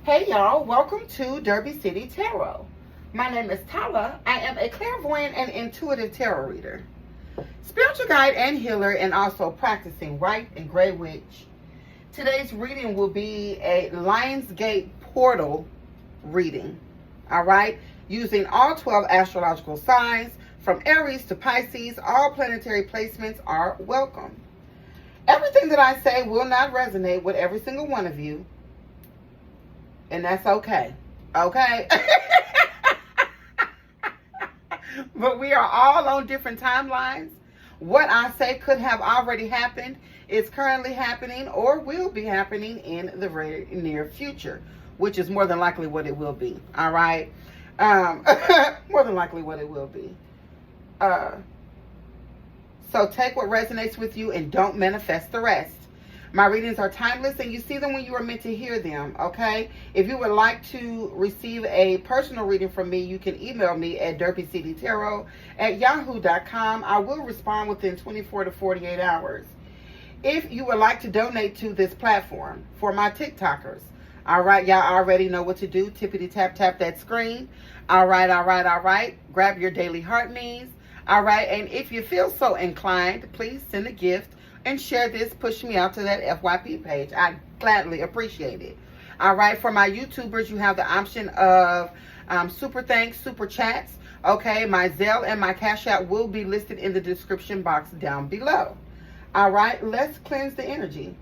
Hey y'all, welcome to Derby City Tarot. My name is Tala. I am a clairvoyant and intuitive tarot reader, spiritual guide and healer, and also practicing white and gray witch. Today's reading will be a Lionsgate portal reading, all right? Using all 12 astrological signs from Aries to Pisces. All planetary placements are welcome. Everything that I say will not resonate with every single one of you, and that's okay. Okay? But we are all on different timelines. What I say could have already happened, is currently happening, or will be happening in the very near future, which is more than likely what it will be. All right? More than likely what it will be. So take what resonates with you and don't manifest the rest. My readings are timeless and you see them when you are meant to hear them, okay? If you would like to receive a personal reading from me, you can email me at DerbyCityTarot@yahoo.com. I will respond within 24 to 48 hours. If you would like to donate to this platform for my TikTokers, all right, y'all already know what to do. Tippity tap tap that screen. All right, all right, all right. Grab your daily heart needs. All right, and if you feel so inclined, please send a gift and share this. Push me out to that FYP page. I gladly appreciate it. All right, for my YouTubers, you have the option of super thanks, super chats. Okay, my ZELLE and my CASHAPP will be listed in the description box down below. All right, let's cleanse the energy.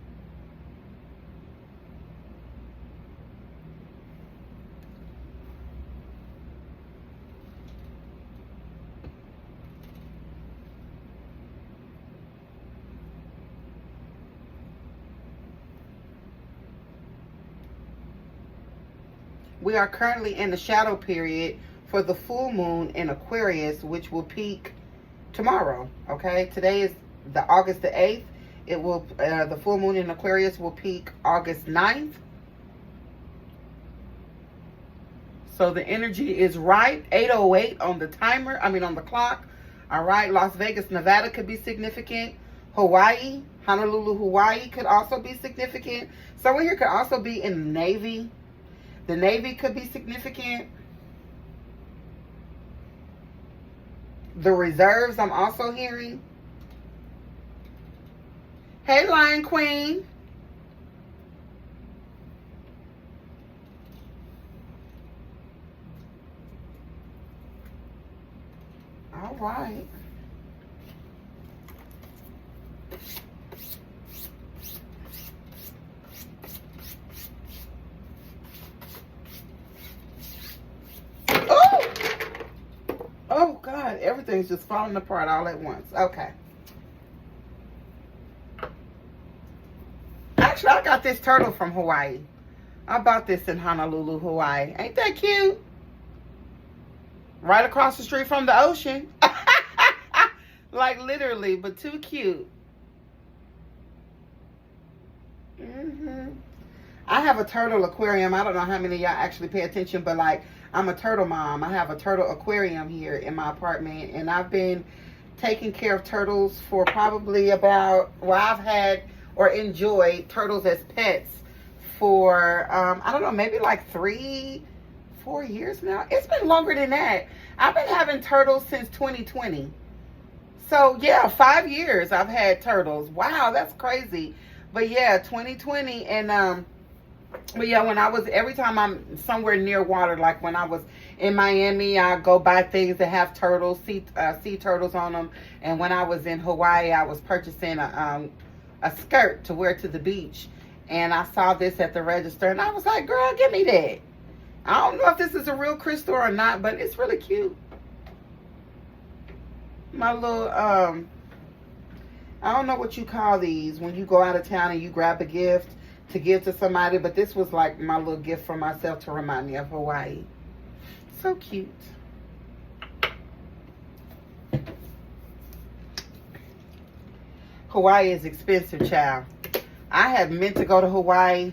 We are currently in the shadow period for the full moon in Aquarius, which will peak tomorrow. Okay, today is the August the 8th. It will the full moon in Aquarius will peak August 9th. So the energy is right. 8:08 on the timer. On the clock. All right, Las Vegas, Nevada could be significant. Hawaii, Honolulu, Hawaii could also be significant. Someone here could also be in the Navy. The Navy could be significant. The reserves, I'm also hearing. Hey, Lion Queen. All right. Oh, God, everything's just falling apart all at once. Okay. Actually, I got this turtle from Hawaii. I bought this in Honolulu, Hawaii. Ain't that cute? Right across the street from the ocean. Like, literally, but too cute. I have a turtle aquarium. I don't know how many of y'all actually pay attention, but like, I'm a turtle mom. I have a turtle aquarium here in my apartment, and I've been taking care of turtles for probably about, I've had or enjoyed turtles as pets for, I don't know, maybe like 3-4 years now. It's been longer than that. I've been having turtles since 2020. So yeah, 5 years I've had turtles. Wow, that's crazy. But yeah, 2020, and but yeah, when I was, every time I'm somewhere near water, like when I was in Miami, I go buy things that have turtles, sea turtles on them. And when I was in Hawaii, I was purchasing a skirt to wear to the beach. And I saw this at the register, and I was like, girl, give me that. I don't know if this is a real crystal or not, but it's really cute. My little, I don't know what you call these when you go out of town and you grab a gift to give to somebody, but this was like my little gift for myself to remind me of Hawaii. So cute. Hawaii is expensive, child. I had meant to go to Hawaii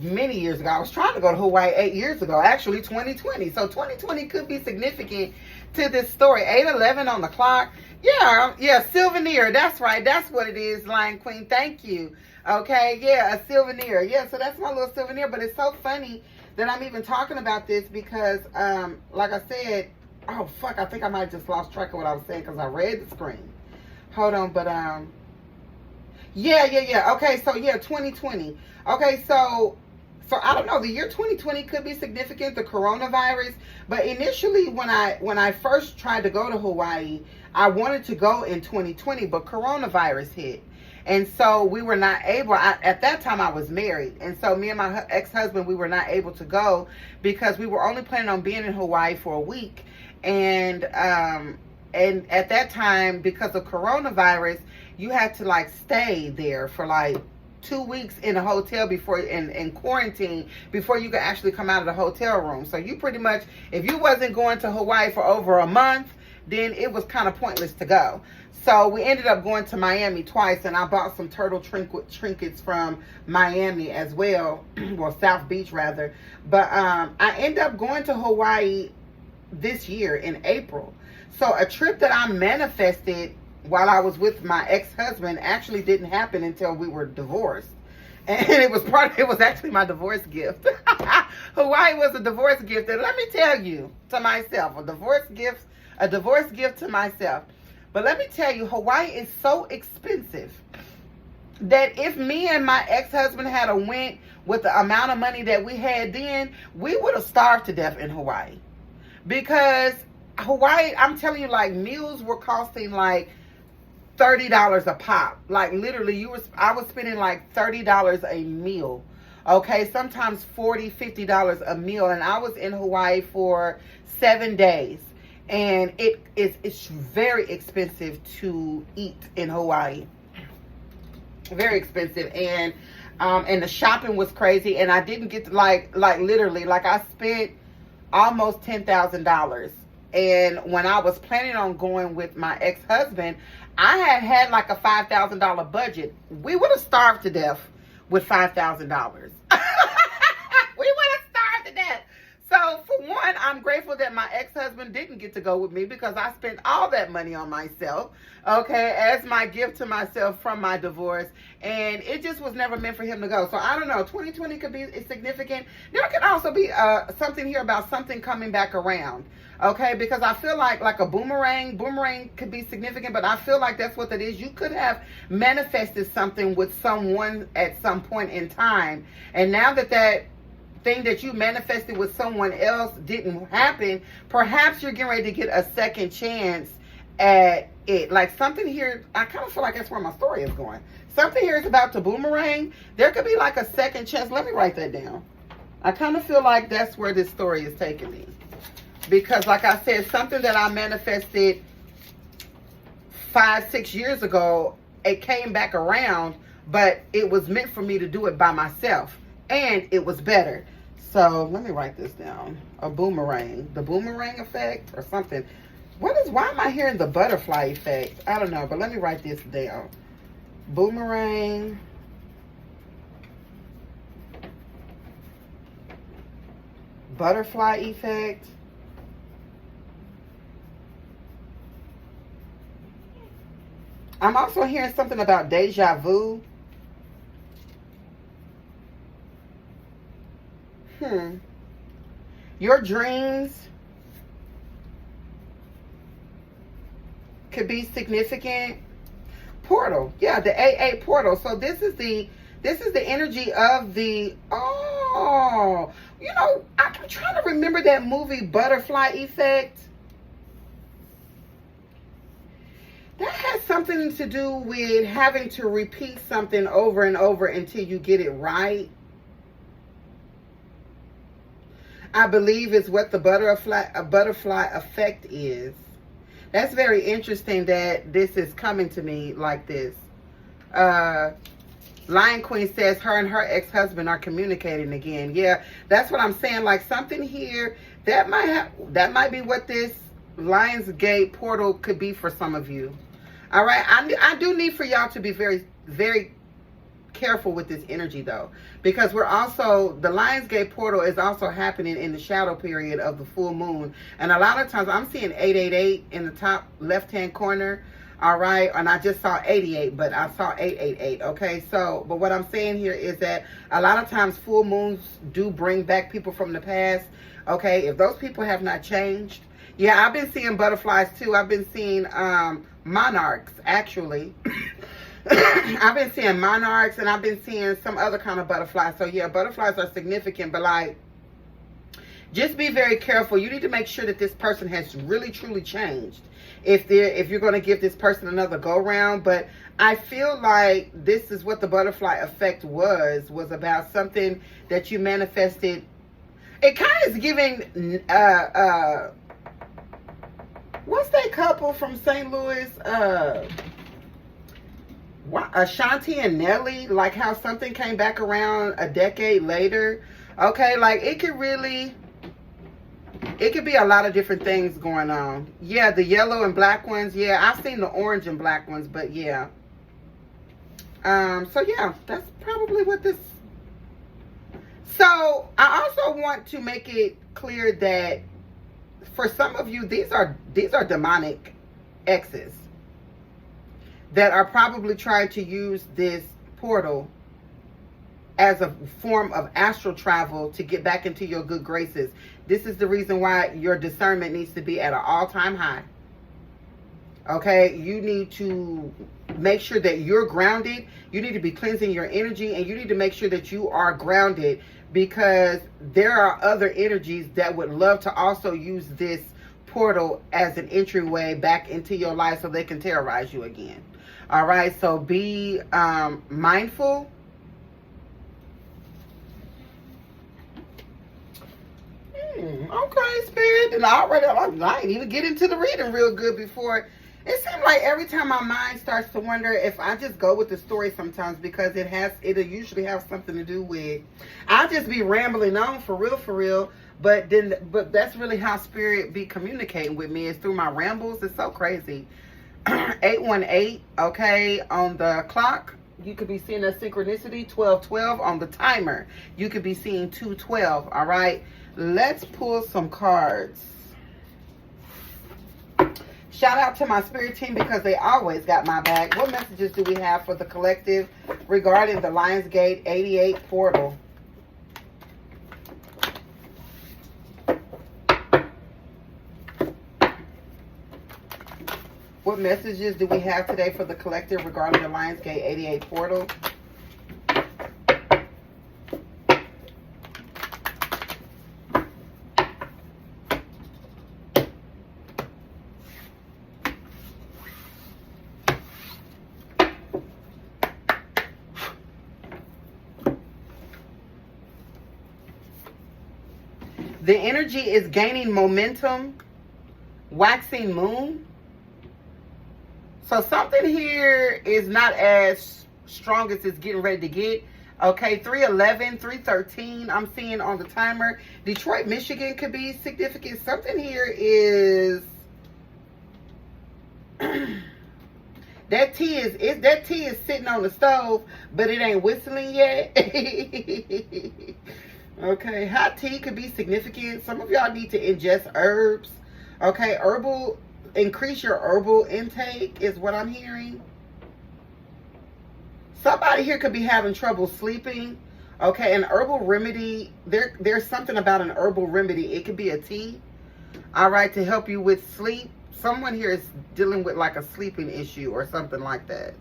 many years ago. I was trying to go to Hawaii 8 years ago, actually 2020. So 2020 could be significant to this story. 8:11 on the clock. Yeah, souvenir. That's right. That's what it is, Lion Queen. Thank you. Okay, yeah, a souvenir. Yeah, so that's my little souvenir. But it's so funny that I'm even talking about this because, like I said, oh, fuck, I think I might have just lost track of what I was saying because I read the screen. Hold on, but, yeah. Okay, so, yeah, 2020. Okay, so I don't know. The year 2020 could be significant, the coronavirus. But initially, when I first tried to go to Hawaii, I wanted to go in 2020, but coronavirus hit. And so we were not able, at that time I was married. And so me and my ex-husband, we were not able to go because we were only planning on being in Hawaii for a week. And at that time, because of coronavirus, you had to like stay there for like 2 weeks in a hotel before in quarantine before you could actually come out of the hotel room. So you pretty much, if you wasn't going to Hawaii for over a month, then it was kind of pointless to go. So we ended up going to Miami twice, and I bought some turtle trinkets from Miami as well, well, South Beach rather. But I ended up going to Hawaii this year in April. So a trip that I manifested while I was with my ex-husband actually didn't happen until we were divorced. And it was actually my divorce gift. Hawaii was a divorce gift. And let me tell you, to myself, a divorce gift to myself. But let me tell you, Hawaii is so expensive that if me and my ex-husband had went with the amount of money that we had then, we would have starved to death in Hawaii. Because Hawaii, I'm telling you, like, meals were costing like $30 a pop. Like, literally, I was spending like $30 a meal. Okay, sometimes $40, $50 a meal. And I was in Hawaii for 7 days. And it's very expensive to eat in Hawaii. Very expensive. And the shopping was crazy. And I didn't get to like literally, like I spent almost $10,000. And when I was planning on going with my ex-husband, I had like a $5,000 budget. We would have starved to death with $5,000. We would have starved to death. So, for one, I'm grateful that my ex-husband didn't get to go with me because I spent all that money on myself, okay, as my gift to myself from my divorce. And it just was never meant for him to go. So, I don't know. 2020 could be significant. There could also be something here about something coming back around, okay, because I feel like a boomerang could be significant, but I feel like that's what that is. You could have manifested something with someone at some point in time. And now that thing that you manifested with someone else didn't happen, perhaps you're getting ready to get a second chance at it. Like something here, I kind of feel like that's where my story is going. Something here is about to boomerang. There could be like a second chance. Let me write that down. I kind of feel like that's where this story is taking me. Because like I said, something that I manifested 5-6 years ago, it came back around, but it was meant for me to do it by myself. And it was better. So let me write this down. A boomerang. The boomerang effect or something. Why am I hearing the butterfly effect? I don't know, but let me write this down. Boomerang. Butterfly effect. I'm also hearing something about deja vu. Your dreams could be significant. Portal. Yeah, the AA portal. So this is the energy of the, oh, you know, I'm trying to remember that movie Butterfly Effect. That has something to do with having to repeat something over and over until you get it right. I believe is what the butterfly effect is. That's very interesting that this is coming to me like this. Lion Queen says her and her ex-husband are communicating again. Yeah, that's what I'm saying. Like something here that might be what this Lionsgate portal could be for some of you. All right, I do need for y'all to be very, very careful with this energy though, because we're also, the Lionsgate portal is also happening in the shadow period of the full moon, and a lot of times I'm seeing 888 in the top left hand corner. All right, and I just saw 88, but I saw 888. Okay, so, but what I'm saying here is that a lot of times full moons do bring back people from the past. Okay, if those people have not changed. Yeah, I've been seeing butterflies too. I've been seeing monarchs, actually. I've been seeing monarchs, and I've been seeing some other kind of butterflies. So yeah, butterflies are significant, but like, just be very careful. You need to make sure that this person has really truly changed if you're going to give this person another go round. But I feel like this is what the butterfly effect was about something that you manifested. It kind of is giving what's that couple from St. Louis? Ashanti and Nelly, like how something came back around a decade later. Okay, like it could be a lot of different things going on. Yeah, the yellow and black ones. Yeah, I've seen the orange and black ones, but yeah. So yeah, that's probably what this. So I also want to make it clear that for some of you, these are demonic exes that are probably trying to use this portal as a form of astral travel to get back into your good graces. This is the reason why your discernment needs to be at an all-time high. Okay, you need to make sure that you're grounded. You need to be cleansing your energy, and you need to make sure that you are grounded, because there are other energies that would love to also use this portal as an entryway back into your life so they can terrorize you again. All right, so be mindful. Okay, Spirit. And I didn't even get into the reading real good before. It seems like every time my mind starts to wonder if I just go with the story sometimes, because it'll usually have something to do with, I'll just be rambling on for real. But that's really how Spirit be communicating with me, is through my rambles. It's so crazy. 818, okay, on the clock. You could be seeing a synchronicity. 1212 on the timer. You could be seeing 212. All right. Let's pull some cards. Shout out to my spirit team, because they always got my back. What messages do we have for the collective regarding the Lionsgate 88 portal? What messages do we have today for the collective regarding the Lionsgate 88 portal? The energy is gaining momentum. Waxing moon. So something here is not as strong as it's getting ready to get. Okay, 311, 313, I'm seeing on the timer. Detroit, Michigan could be significant. Something here is that tea is sitting on the stove, but it ain't whistling yet. Okay, hot tea could be significant. Some of y'all need to ingest herbs. Okay, increase your herbal intake is what I'm hearing. Somebody here could be having trouble sleeping. Okay, an herbal remedy. There's something about an herbal remedy. It could be a tea. All right, to help you with sleep. Someone here is dealing with like a sleeping issue or something like that.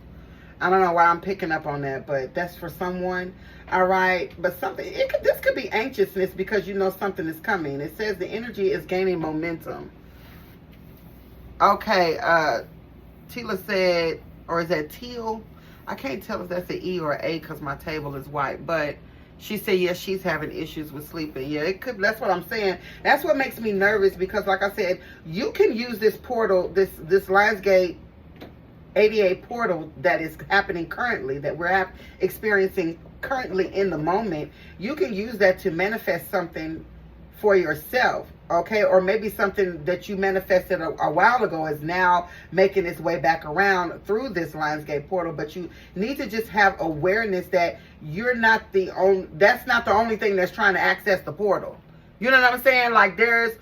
I don't know why I'm picking up on that, but that's for someone. All right, but this could be anxiousness because you know something is coming. It says the energy is gaining momentum. Okay, Tila said, or is that Teal? I can't tell if that's an E or an A because my table is white, but she said, yes, she's having issues with sleeping. Yeah, it could. That's what I'm saying. That's what makes me nervous because, like I said, you can use this portal, this Lionsgate 88 portal that is happening currently, that we're experiencing currently in the moment. You can use that to manifest something for yourself, okay? Or maybe something that you manifested a while ago is now making its way back around through this Lionsgate portal. But you need to just have awareness that you're not that's not the only thing that's trying to access the portal. You know what I'm saying? Like there's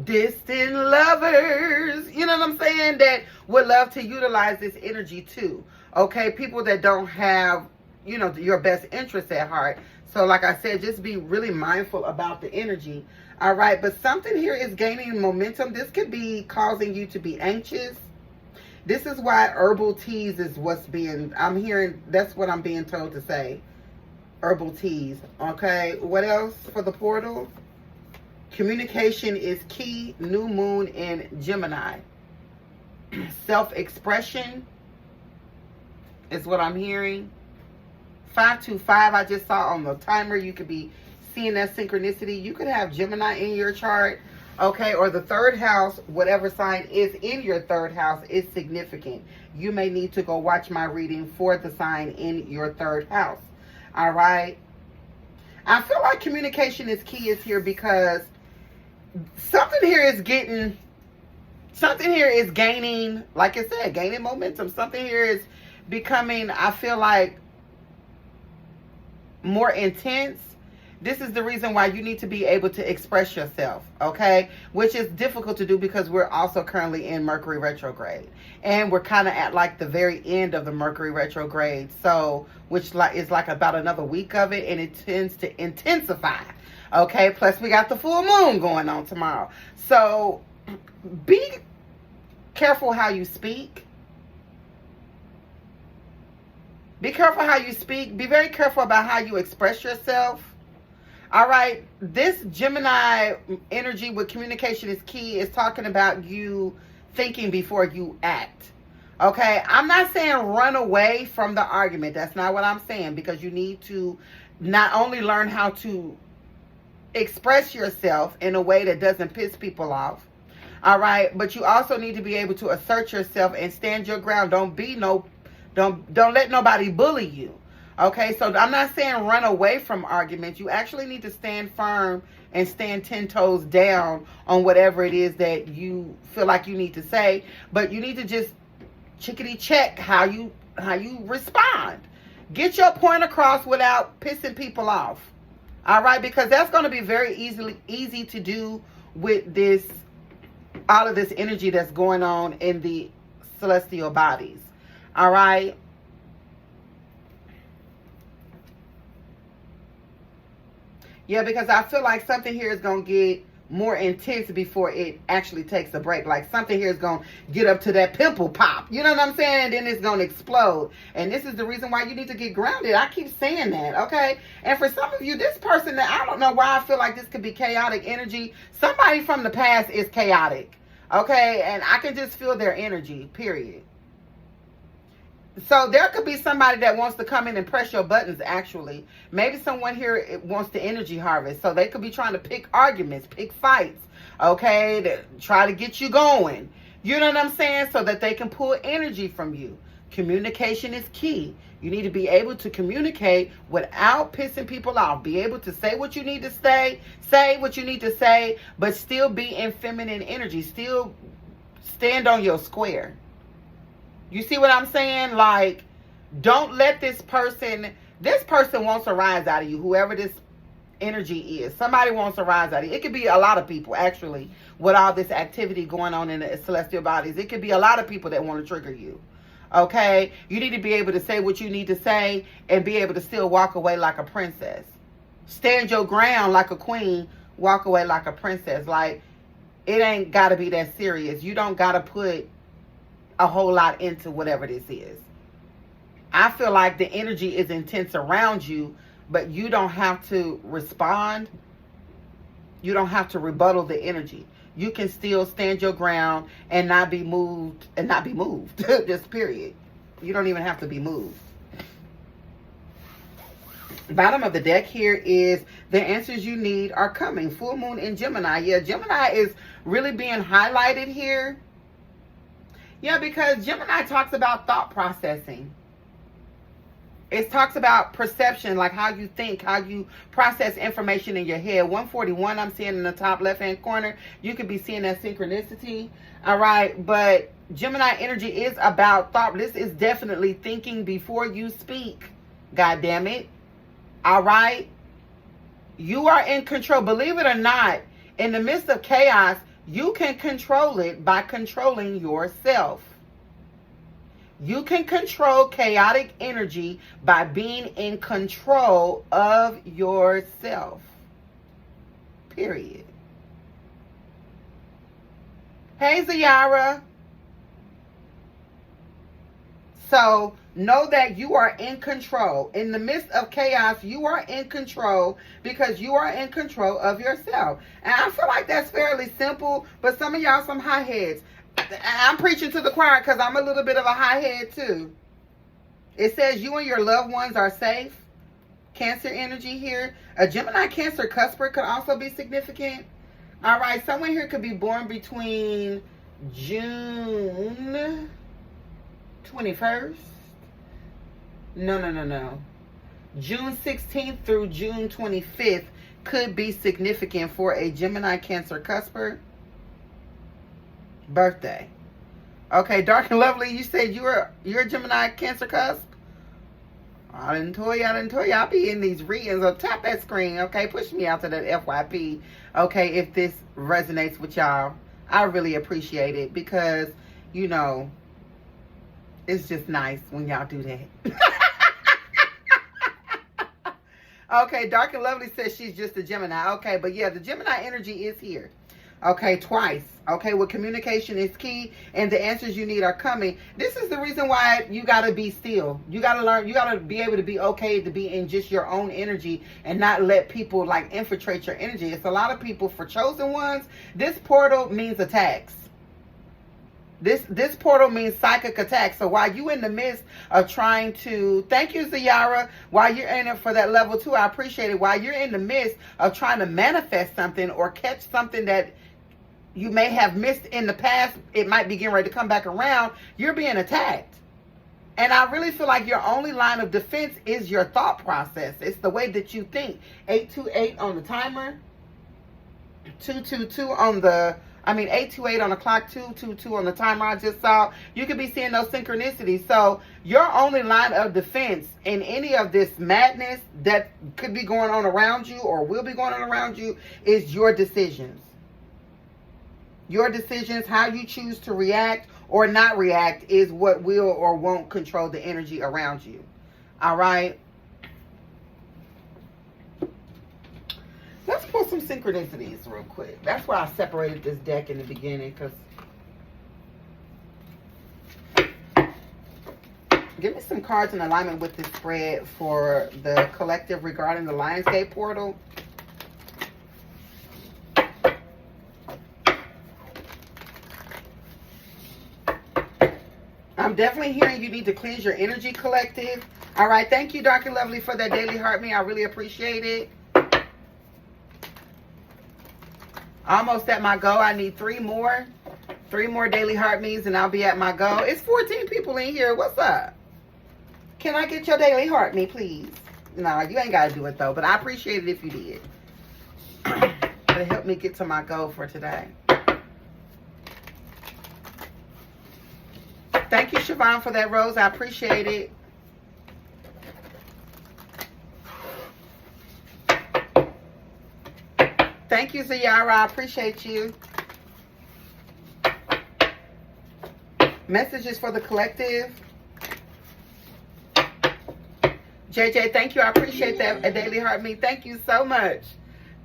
distant lovers, you know what I'm saying, that would love to utilize this energy too. Okay, people that don't have, you know, your best interest at heart. So like I said, just be really mindful about the energy. All right, but something here is gaining momentum. This could be causing you to be anxious. This is why herbal teas is what's being, I'm hearing, that's what I'm being told to say. Herbal teas. Okay, what else for the portal? Communication is key. New moon in Gemini. Self-expression is what I'm hearing. 525, I just saw on the timer. You could be seeing that synchronicity. You could have Gemini in your chart, okay, or the third house, whatever sign is in your third house is significant. You may need to go watch my reading for the sign in your third house. All right. I feel like communication is key is here because something here is gaining, like I said, gaining momentum. Something here is becoming, I feel like, more intense. This is the reason why you need to be able to express yourself, okay? Which is difficult to do because we're also currently in Mercury retrograde. And we're kind of at like the very end of the Mercury retrograde. So, which is like about another week of it, and it tends to intensify, okay? Plus we got the full moon going on tomorrow. So, be careful how you speak. Be careful how you speak. Be very careful about how you express yourself. All right. This Gemini energy with communication is key is talking about you thinking before you act. Okay. I'm not saying run away from the argument. That's not what I'm saying, because you need to not only learn how to express yourself in a way that doesn't piss people off. All right. But you also need to be able to assert yourself and stand your ground. Don't let nobody bully you. Okay, so I'm not saying run away from arguments. You actually need to stand firm and stand 10 toes down on whatever it is that you feel like you need to say. But you need to just chickadee check how you respond. Get your point across without pissing people off. All right, because that's going to be very easy to do with this, all of this energy that's going on in the celestial bodies. All right. Yeah, because I feel like something here is going to get more intense before it actually takes a break. Like something here is going to get up to that pimple pop. You know what I'm saying? And then it's going to explode. And this is the reason why you need to get grounded. I keep saying that, okay? And for some of you, this person, that I don't know why I feel like this could be chaotic energy. Somebody from the past is chaotic, okay? And I can just feel their energy, period. So there could be somebody that wants to come in and press your buttons, actually. Maybe someone here wants to energy harvest. So they could be trying to pick arguments, pick fights, okay, to try to get you going. You know what I'm saying? So that they can pull energy from you. Communication is key. You need to be able to communicate without pissing people off. Be able to say what you need to say what you need to say, but still be in feminine energy. Still stand on your square. You see what I'm saying? Like, don't let this person wants to rise out of you, whoever this energy is. Somebody wants to rise out of you. It could be a lot of people, actually, with all this activity going on in the celestial bodies. It could be a lot of people that want to trigger you. Okay? You need to be able to say what you need to say and be able to still walk away like a princess. Stand your ground like a queen, walk away like a princess. Like, it ain't got to be that serious. You don't got to put a whole lot into whatever this is. I feel like the energy is intense around you, but you don't have to respond. You don't have to rebuttal the energy. You can still stand your ground and not be moved, just period. You don't even have to be moved. Bottom of the deck here is the answers you need are coming. Full moon in Gemini. Yeah, Gemini is really being highlighted here. Yeah, because Gemini talks about thought processing. It talks about perception, like how you think, how you process information in your head. 141, I'm seeing in the top left-hand corner. You could be seeing that synchronicity. All right, but Gemini energy is about thought. This is definitely thinking before you speak. God damn it. All right. You are in control. Believe it or not, in the midst of chaos, You can control it by controlling yourself. You can control chaotic energy by being in control of yourself. Period. Hey, Zayara. So know that you are in control. In the midst of chaos, you are in control because you are in control of yourself. And I feel like that's fairly simple, but some of y'all some high heads. I'm preaching to the choir because I'm a little bit of a high head too. It says you and your loved ones are safe. Cancer energy here. A Gemini Cancer cusper could also be significant. All right, someone here could be born between June 21st. No. June 16th through June 25th could be significant for a Gemini Cancer cusper birthday. Okay, Dark and Lovely, you said you're a Gemini Cancer cusp? I didn't tell you. I'll be in these readings. So tap that screen, okay? Push me out to that FYP, okay, if this resonates with y'all. I really appreciate it because, you know, it's just nice when y'all do that. Okay, Dark and Lovely says she's just a Gemini. Okay, but yeah, the Gemini energy is here. Okay, twice. Okay, well, communication is key, and the answers you need are coming. This is the reason why you got to be still. You got to learn. You got to be able to be okay to be in just your own energy and not let people, like, infiltrate your energy. It's a lot of people, for chosen ones, this portal means attacks. This portal means psychic attacks. So while you in the midst of trying to, thank you, Zayara, while you're in it for that level 2, I appreciate it. While you're in the midst of trying to manifest something or catch something that you may have missed in the past, it might be getting ready to come back around, you're being attacked. And I really feel like your only line of defense is your thought process. It's the way that you think. 828 on the timer, 222 on the, 828 on the clock, 222 on the timer I just saw. You could be seeing those synchronicities. So your only line of defense in any of this madness that could be going on around you or will be going on around you is your decisions. Your decisions, how you choose to react or not react, is what will or won't control the energy around you. All right? Let's pull some synchronicities real quick. That's why I separated this deck in the beginning, because give me some cards in alignment with this spread for the collective regarding the Lionsgate portal. I'm definitely hearing you need to cleanse your energy, collective. All right. Thank you, Dark and Lovely, for that daily heart me. I really appreciate it. Almost at my go. I need 3 more. 3 more daily heart me's and I'll be at my go. It's 14 people in here. What's up? Can I get your daily heart me, please? No, you ain't got to do it, though. But I appreciate it if you did. It'll help me get to my goal for today. Thank you, Siobhan, for that rose. I appreciate it. Thank you, Zayara. I appreciate you. Messages for the collective. JJ, thank you. I appreciate that. A daily heart me. Thank you so much.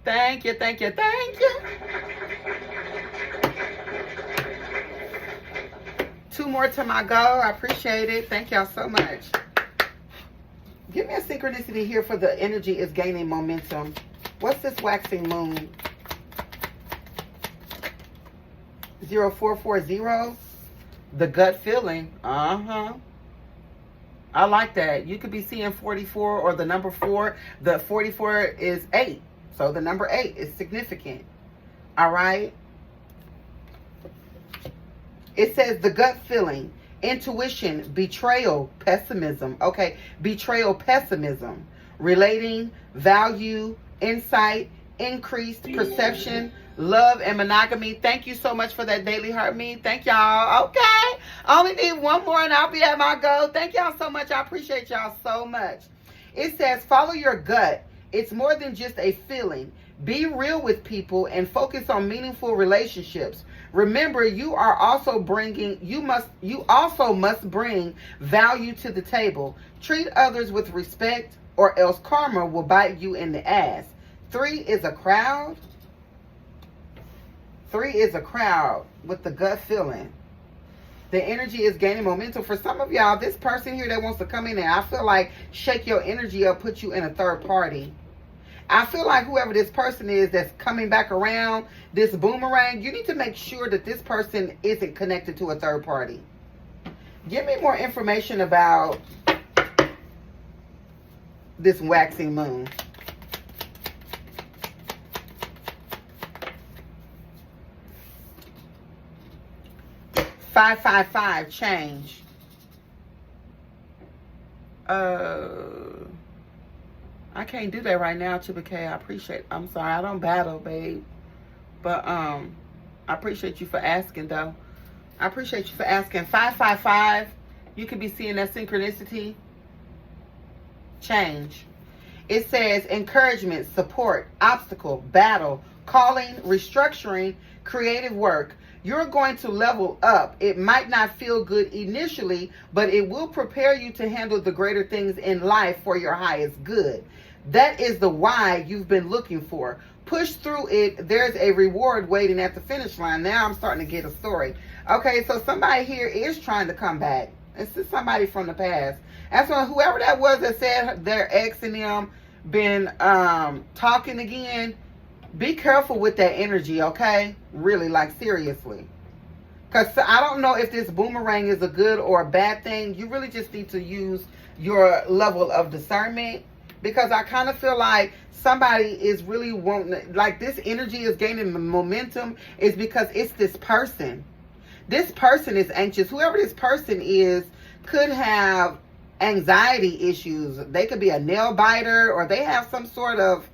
Thank you, thank you, thank you. 2 more to my go. I appreciate it. Thank y'all so much. Give me a synchronicity here for the energy is gaining momentum. What's this waxing moon? 0440. The gut feeling. I like that. You could be seeing 44 or the number 4. The 44 is 8. So the number 8 is significant. All right. It says the gut feeling, intuition, betrayal, pessimism. Okay. Betrayal, pessimism, relating, value, insight, increased perception, love, and monogamy. Thank you so much for that daily heart me. Thank y'all. Okay. I only need 1 more and I'll be at my goal. Thank y'all so much. I appreciate y'all so much. It says follow your gut. It's more than just a feeling. Be real with people and focus on meaningful relationships. Remember, you also must bring value to the table. Treat others with respect, or else karma will bite you in the ass. 3 is a crowd. 3 is a crowd with the gut feeling. The energy is gaining momentum. For some of y'all, this person here that wants to come in and I feel like shake your energy up, put you in a third party. I feel like whoever this person is that's coming back around, this boomerang, you need to make sure that this person isn't connected to a third party. Give me more information about this waxing moon. Five, 5, change. I can't do that right now, Chiba K. I appreciate. I'm sorry, I don't battle, babe. But I appreciate you for asking, though. I appreciate you for asking. 5, 5. You could be seeing that synchronicity. Change. It says encouragement, support, obstacle, battle, calling, restructuring, creative work. You're going to level up. It might not feel good initially, but it will prepare you to handle the greater things in life for your highest good. That is the why you've been looking for. Push through it. There's a reward waiting at the finish line. Now I'm starting to get a story. Okay, so somebody here is trying to come back. This is somebody from the past. That's when whoever that was that said their ex and them been talking again. Be careful with that energy, okay? Really, like seriously. Because I don't know if this boomerang is a good or a bad thing. You really just need to use your level of discernment. Because I kind of feel like somebody is really wanting, like this energy is gaining momentum is because it's this person. This person is anxious. Whoever this person is could have anxiety issues. They could be a nail biter, or they have some sort of,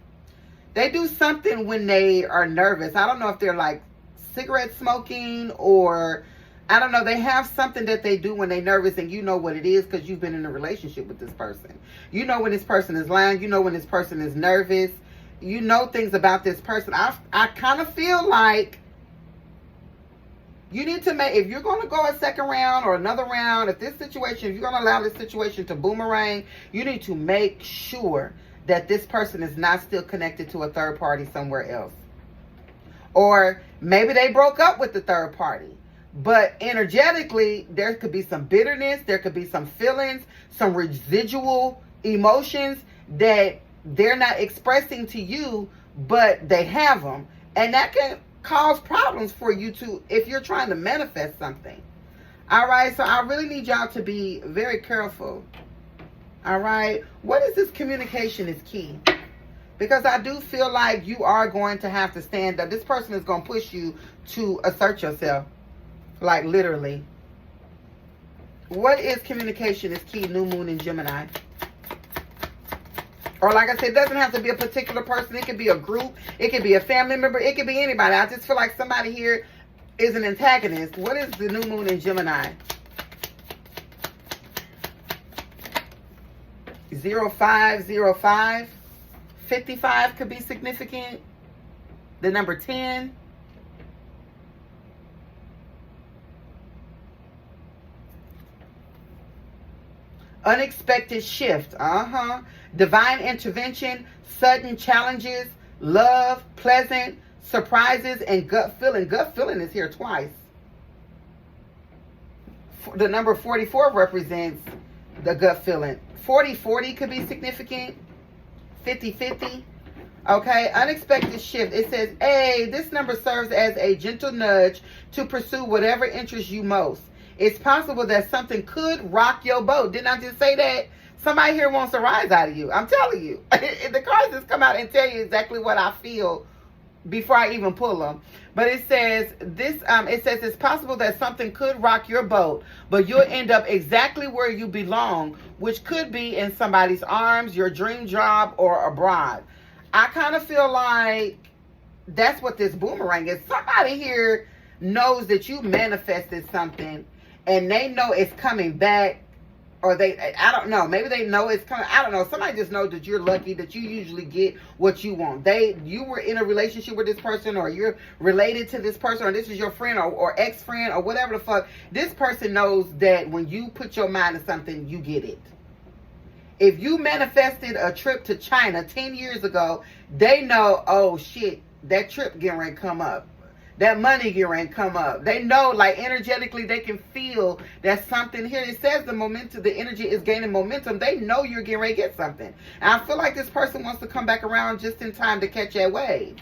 they do something when they are nervous. I don't know if they're like cigarette smoking, or I don't know. They have something that they do when they're nervous, and you know what it is because you've been in a relationship with this person. You know when this person is lying. You know when this person is nervous. You know things about this person. I kind of feel like you need to make, if you're going to go a second round or another round, if this situation, if you're going to allow this situation to boomerang, you need to make sure that this person is not still connected to a third party somewhere else. Or maybe they broke up with the third party. But energetically, there could be some bitterness. There could be some feelings, some residual emotions that they're not expressing to you, but they have them. And that can cause problems for you to, if you're trying to manifest something. All right, so I really need y'all to be very careful. All right, what is this? Communication is key. Because I do feel like you are going to have to stand up. This person is going to push you to assert yourself. Like literally. What is communication is key? New moon in Gemini. Or like I said, it doesn't have to be a particular person. It could be a group. It could be a family member. It could be anybody. I just feel like somebody here is an antagonist. What is the new moon in Gemini? 0505. 55 could be significant. The number 10. Unexpected shift. Divine intervention, sudden challenges, love, pleasant surprises, and gut feeling. Gut feeling is here twice. The number 44 represents the gut feeling. 40-40 could be significant. 50-50. Okay, unexpected shift. It says, hey, this number serves as a gentle nudge to pursue whatever interests you most. It's possible that something could rock your boat. Didn't I just say that? Somebody here wants a rise out of you. I'm telling you. The cards just come out and tell you exactly what I feel before I even pull them. But it says this. It says it's possible that something could rock your boat, but you'll end up exactly where you belong, which could be in somebody's arms, your dream job, or abroad. I kind of feel like that's what this boomerang is. Somebody here knows that you manifested something, and they know it's coming back or I don't know, maybe they know it's coming. I don't know. Somebody just knows that you're lucky, that you usually get what you want. You were in a relationship with this person, or you're related to this person, or this is your friend or ex-friend or whatever the fuck. This person knows that when you put your mind to something, you get it. If you manifested a trip to China 10 years ago, they know, oh shit, that trip getting ready to come up. That money getting ready to come up. They know, like, energetically, they can feel that something here. It says the momentum, the energy is gaining momentum. They know you're getting ready to get something. And I feel like this person wants to come back around just in time to catch that wave.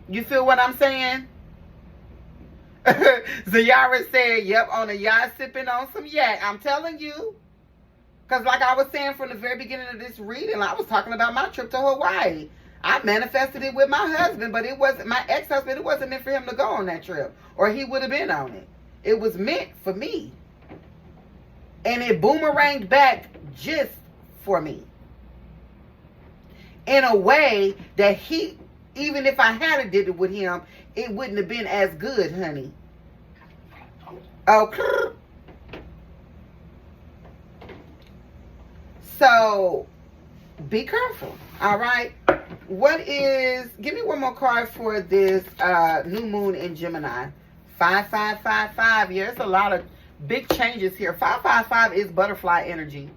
You feel what I'm saying? Zayara said, yep, on a yacht sipping on some yak. I'm telling you. Because like I was saying from the very beginning of this reading, I was talking about my trip to Hawaii. I manifested it with my husband, but it wasn't my ex-husband. It wasn't meant for him to go on that trip, or he would have been on it. It was meant for me. And it boomeranged back just for me. In a way that even if I had did it with him, it wouldn't have been as good, honey. Okay. So, be careful, all right? Give me one more card for this new moon in Gemini. 5555. Yeah, there's a lot of big changes here. 555 is butterfly energy,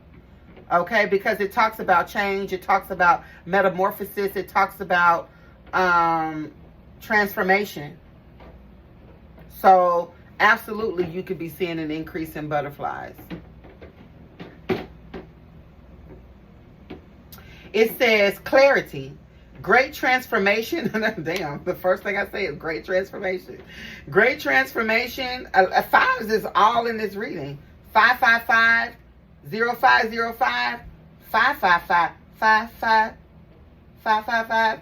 okay? Because it talks about change. It talks about metamorphosis. It talks about transformation. So, absolutely, you could be seeing an increase in butterflies. It says clarity, great transformation. Damn, the first thing I say is great transformation. Great transformation. Fives is all in this reading. 555, 0505, 555, 55, 555,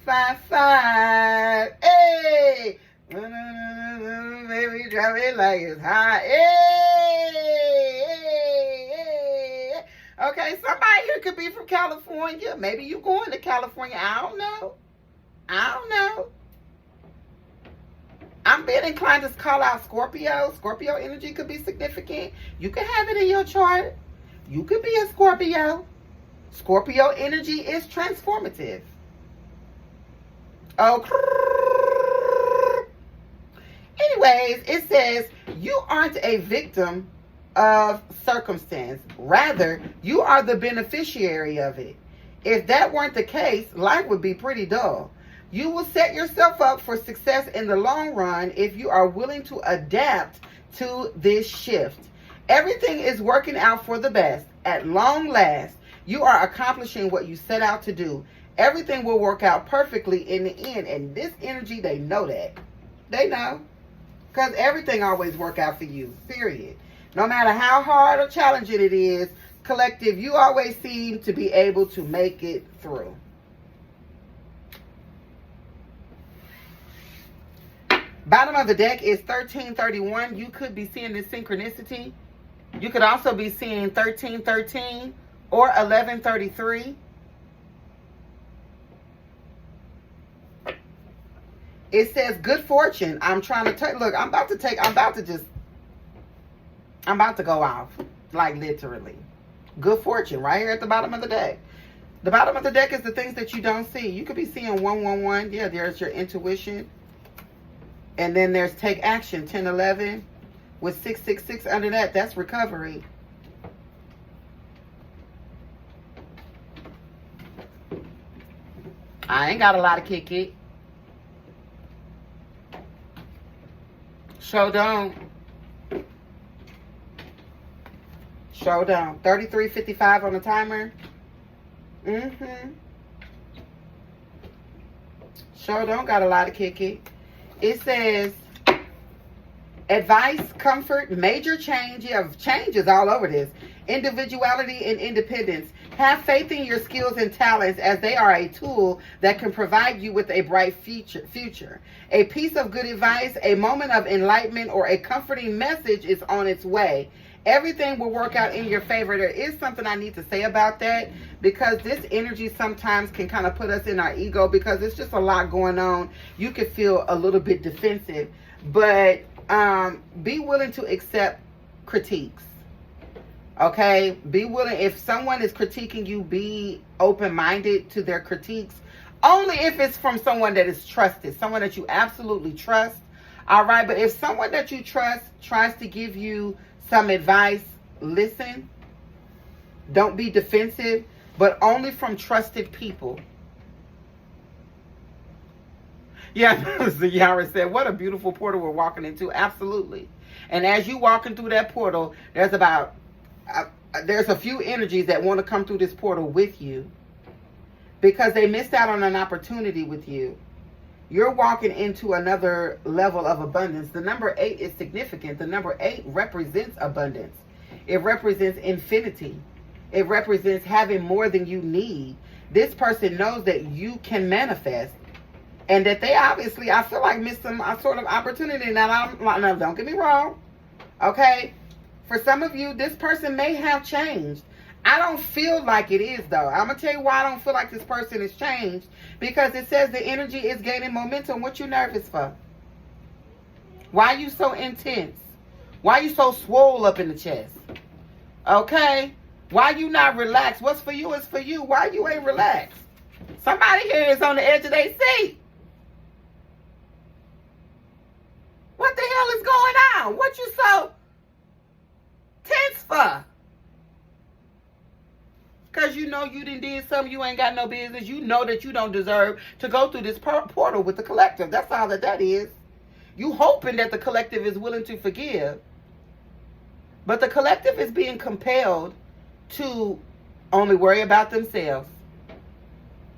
55. Hey! Baby, drop it like it's hot. Hey! Okay, somebody here could be from California. Maybe you going to California. I don't know. I'm being inclined to call out Scorpio. Scorpio energy could be significant. You could have it in your chart. You could be a Scorpio. Scorpio energy is transformative. Oh. Anyways, it says you aren't a victim of circumstance. Rather, you are the beneficiary of it. If that weren't the case, life would be pretty dull. You will set yourself up for success in the long run if you are willing to adapt to this shift. Everything is working out for the best. At long last, you are accomplishing what you set out to do. Everything will work out perfectly in the end. And this energy, they know that. They know. Because everything always works out for you. Period. No matter how hard or challenging it is, collective, you always seem to be able to make it through. Bottom of the deck is 1331. You could be seeing this synchronicity. You could also be seeing 1313 or 1133. It says good fortune. I'm trying to take, look, I'm about to go off, like literally. Good fortune right here at the bottom of the deck. The bottom of the deck is the things that you don't see. You could be seeing 111. Yeah, there's your intuition. And then there's take action, 1011. With 666 under that, that's recovery. I ain't got a lot of kick it. Show don't. Show down. 33:55 on the timer. Show don't got a lot of kick it. It says advice, comfort, major change. You have changes all over this. Individuality and independence. Have faith in your skills and talents as they are a tool that can provide you with a bright future. A piece of good advice, a moment of enlightenment, or a comforting message is on its way. Everything will work out in your favor. There is something I need to say about that, because this energy sometimes can kind of put us in our ego because it's just a lot going on. You could feel a little bit defensive, but be willing to accept critiques. Okay? Be willing. If someone is critiquing you, be open-minded to their critiques. Only if it's from someone that is trusted. Someone that you absolutely trust. All right? But if someone that you trust tries to give you some advice, listen. Don't be defensive. But only from trusted people. Yeah, Yara said, what a beautiful portal we're walking into. Absolutely. And as you walking through that portal, there's a few energies that want to come through this portal with you because they missed out on an opportunity with you. You're walking into another level of abundance. The number 8 is significant. The number 8 represents abundance. It represents infinity. It represents having more than you need. This person knows that you can manifest. And that they obviously, I feel like, missed some sort of opportunity. Now, don't get me wrong. Okay? For some of you, this person may have changed. I don't feel like it is, though. I'm going to tell you why I don't feel like this person has changed. Because it says the energy is gaining momentum. What you nervous for? Why are you so intense? Why are you so swole up in the chest? Okay? Why you not relaxed? What's for you is for you. Why you ain't relaxed? Somebody here is on the edge of their seat. What the hell is going on? What you so tense for? Because you know you did something you ain't got no business. You know that you don't deserve to go through this portal with the collective. That's all that is. You hoping that the collective is willing to forgive. But the collective is being compelled to only worry about themselves.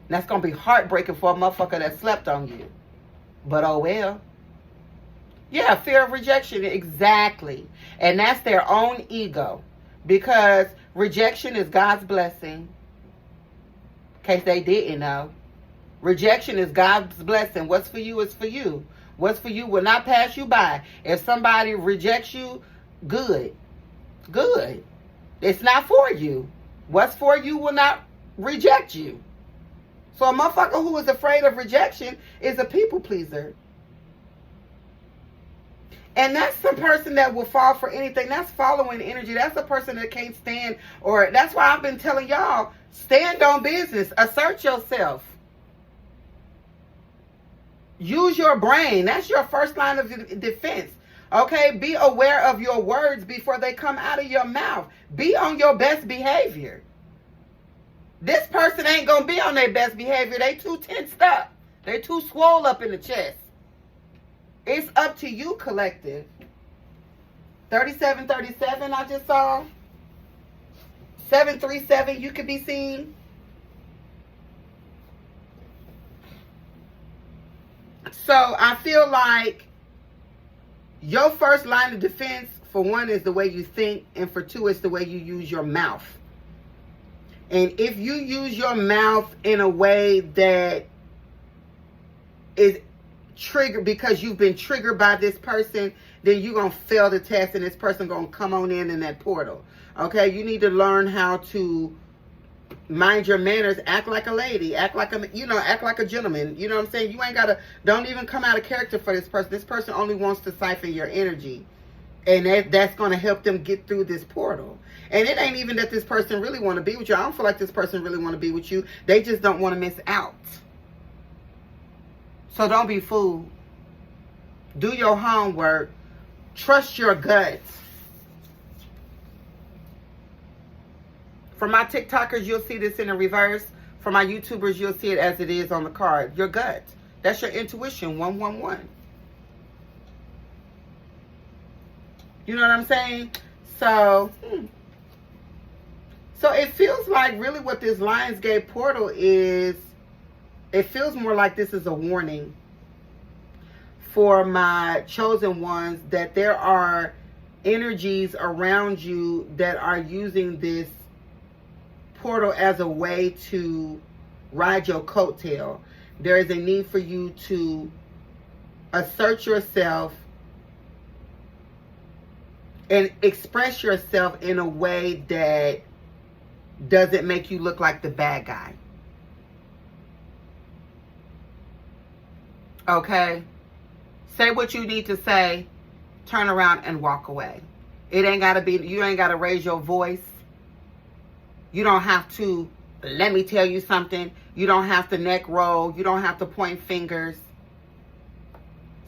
That's going to be heartbreaking for a motherfucker that slept on you. But oh well. Yeah, fear of rejection. Exactly. And that's their own ego. Because rejection is God's blessing. In case they didn't know. Rejection is God's blessing. What's for you is for you. What's for you will not pass you by. If somebody rejects you, good. Good. It's not for you. What's for you will not reject you. So a motherfucker who is afraid of rejection is a people pleaser. And that's the person that will fall for anything. That's following energy. That's the person that can't stand. Or that's why I've been telling y'all, stand on business. Assert yourself. Use your brain. That's your first line of defense. Okay? Be aware of your words before they come out of your mouth. Be on your best behavior. This person ain't going to be on their best behavior. They too tensed up. They too swole up in the chest. It's up to you, collective. 3737 I just saw. 737 you could be seen. So I feel like your first line of defense, for one, is the way you think. And for two, it's the way you use your mouth. And if you use your mouth in a way that is triggered because you've been triggered by this person, then you're going to fail the test and this person going to come on in that portal. Okay? You need to learn how to mind your manners, act like a lady, act like a gentleman. You know what I'm saying? You ain't got to, don't even come out of character for this person. This person only wants to siphon your energy. And that's going to help them get through this portal. And it ain't even that this person really want to be with you. I don't feel like this person really want to be with you. They just don't want to miss out. So don't be fooled. Do your homework. Trust your gut. For my TikTokers, you'll see this in the reverse. For my YouTubers, you'll see it as it is on the card. Your gut. That's your intuition, 111. You know what I'm saying? So it feels like really what this Lionsgate portal is, it feels more like this is a warning for my chosen ones that there are energies around you that are using this portal as a way to ride your coattail. There is a need for you to assert yourself and express yourself in a way that doesn't make you look like the bad guy. Okay? Say what you need to say, turn around and walk away. It ain't got to be, you ain't got to raise your voice. You don't have to, let me tell you something. You don't have to neck roll. You don't have to point fingers.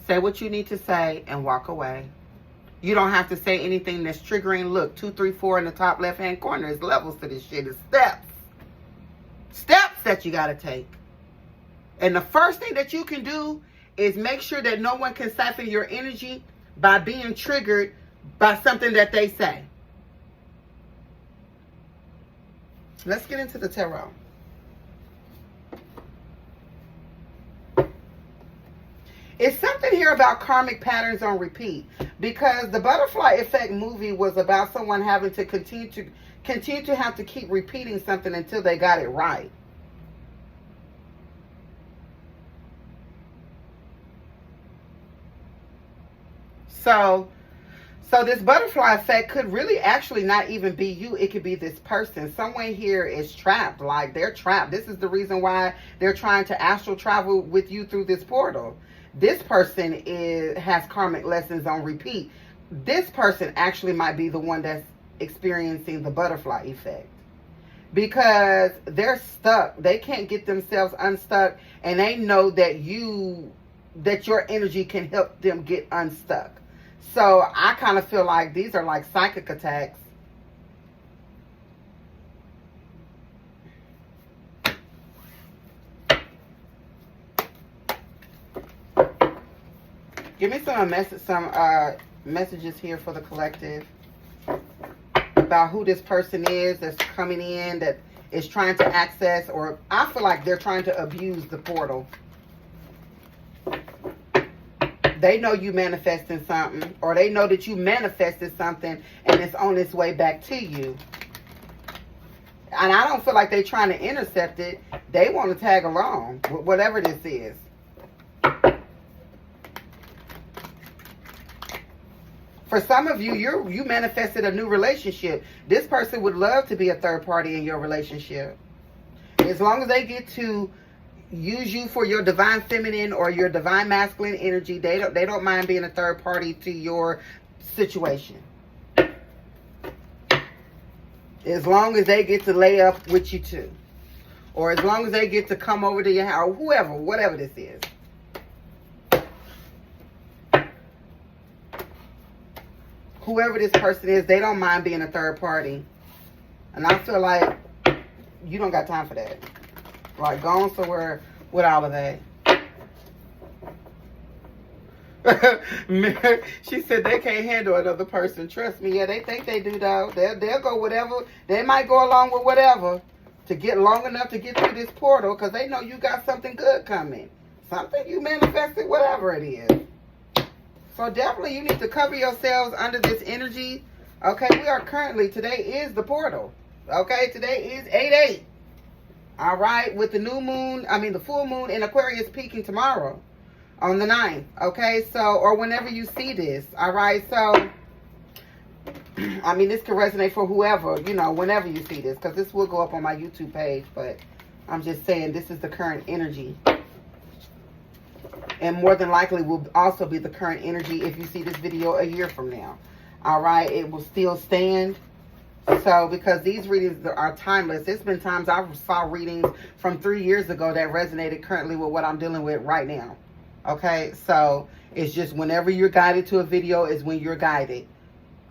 Say what you need to say and walk away. You don't have to say anything that's triggering. Look, 2, 3, 4 in the top left-hand corner is levels to this shit. It's steps. Steps that you got to take. And the first thing that you can do is make sure that no one can siphon your energy by being triggered by something that they say. Let's get into the tarot. It's something here about karmic patterns on repeat, because the Butterfly Effect movie was about someone having to continue to have to keep repeating something until they got it right. So this butterfly effect could really actually not even be you. It could be this person. Someone here is trapped. Like, they're trapped. This is the reason why they're trying to astral travel with you through this portal. This person has karmic lessons on repeat. This person actually might be the one that's experiencing the butterfly effect, because they're stuck. They can't get themselves unstuck, and they know that your energy can help them get unstuck. So I kind of feel like these are like psychic attacks. Give me some messages here for the collective about who this person is that's coming in, that is trying to access, or I feel like they're trying to abuse the portal. They know you manifesting something, or they know that you manifested something and it's on its way back to you. And I don't feel like they're trying to intercept it. They want to tag along with whatever this is. For some of you, you manifested a new relationship. This person would love to be a third party in your relationship. As long as they get to use you for your divine feminine or your divine masculine energy, they don't mind being a third party to your situation. As long as they get to lay up with you too, or as long as they get to come over to your house, whatever this is. Whoever this person is, they don't mind being a third party. And I feel like you don't got time for that. Like, go on somewhere with all of that. She said they can't handle another person. Trust me, yeah, they think they do, though. They'll go whatever. They might go along with whatever to get long enough to get through this portal, because they know you got something good coming. Something you manifested, whatever it is. So definitely you need to cover yourselves under this energy. Okay, we are currently, today is the portal. Okay, today is 8/8. All right, with the the full moon in Aquarius peaking tomorrow on the 9th. Okay, so, or whenever you see this. All right, so, I mean, this can resonate for whoever, whenever you see this, because this will go up on my YouTube page, but I'm just saying this is the current energy. And more than likely will also be the current energy if you see this video a year from now. All right, it will still stand. So, because these readings are timeless. There's been times I saw readings from 3 years ago that resonated currently with what I'm dealing with right now. Okay, so it's just whenever you're guided to a video is when you're guided.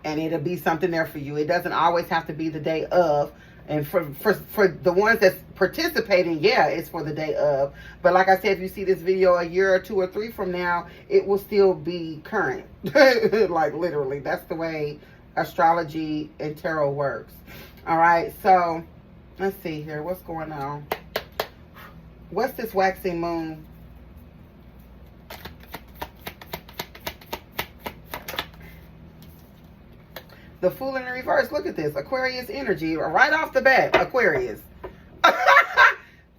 And it'll be something there for you. It doesn't always have to be the day of. And for the ones that's participating, yeah, it's for the day of. But like I said, if you see this video a year or 2 or 3 from now, it will still be current. Like, literally. That's the way astrology and tarot works. All right, so let's see here. What's going on? What's this waxing moon? The Fool in the reverse. Look at this. Aquarius energy. Right off the bat. Aquarius.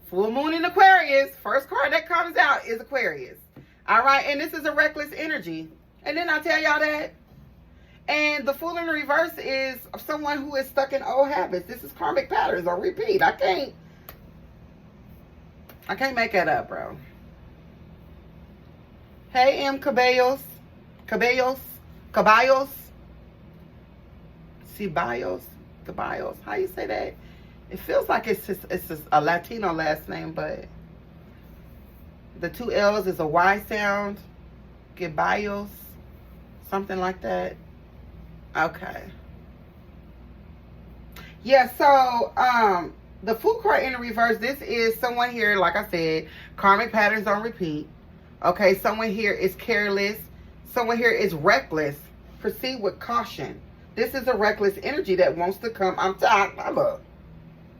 Full moon in Aquarius. First card that comes out is Aquarius. All right. And this is a reckless energy. And then I tell y'all that. And the Fool in the reverse is someone who is stuck in old habits. This is karmic patterns on repeat. I can't make that up, bro. Hey, M. Caballos. Ceballos, Ceballos. How you say that? It feels like it's just a Latino last name, but the two L's is a Y sound. Ceballos, something like that. Okay. Yeah, so the Fool card in the reverse, this is someone here, like I said, karmic patterns on repeat. Okay, someone here is careless. Someone here is reckless. Proceed with caution. This is a reckless energy that wants to come. I'm talking about.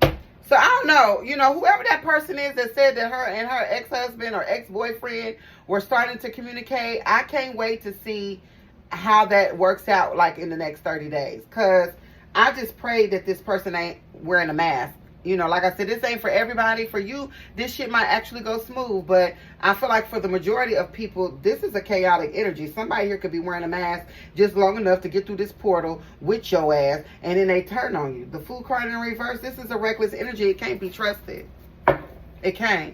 So I don't know, you know, whoever that person is that said that her and her ex-husband or ex-boyfriend were starting to communicate, I can't wait to see how that works out, like in the next 30 days. Because I just pray that this person ain't wearing a mask. You know, like I said, this ain't for everybody. For you, this shit might actually go smooth. But I feel like for the majority of people, this is a chaotic energy. Somebody here could be wearing a mask just long enough to get through this portal with your ass, and then they turn on you. The Fool card in reverse, this is a reckless energy. It can't be trusted. It can't.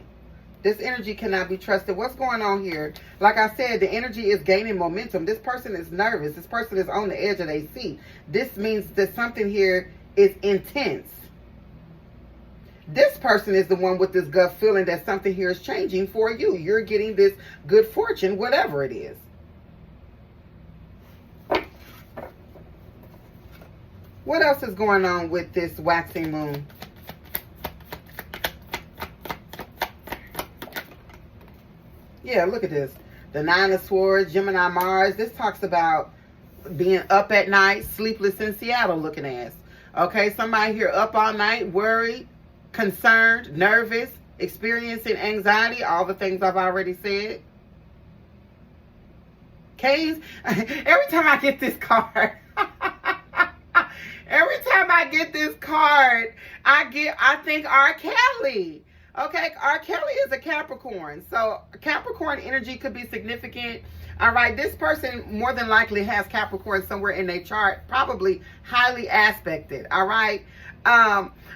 This energy cannot be trusted. What's going on here? Like I said, the energy is gaining momentum. This person is nervous. This person is on the edge of their seat. This means that something here is intense. This person is the one with this gut feeling that something here is changing for you. You're getting this good fortune, whatever it is. What else is going on with this waxing moon? Yeah, look at this. The Nine of Swords, Gemini, Mars. This talks about being up at night, sleepless in Seattle looking ass. Okay, somebody here up all night, worried, concerned, nervous, experiencing anxiety, all the things I've already said. Caves, every time I get this card, I think R. Kelly. Okay, R. Kelly is a Capricorn. So Capricorn energy could be significant. All right, this person more than likely has Capricorn somewhere in their chart, probably highly aspected. All right.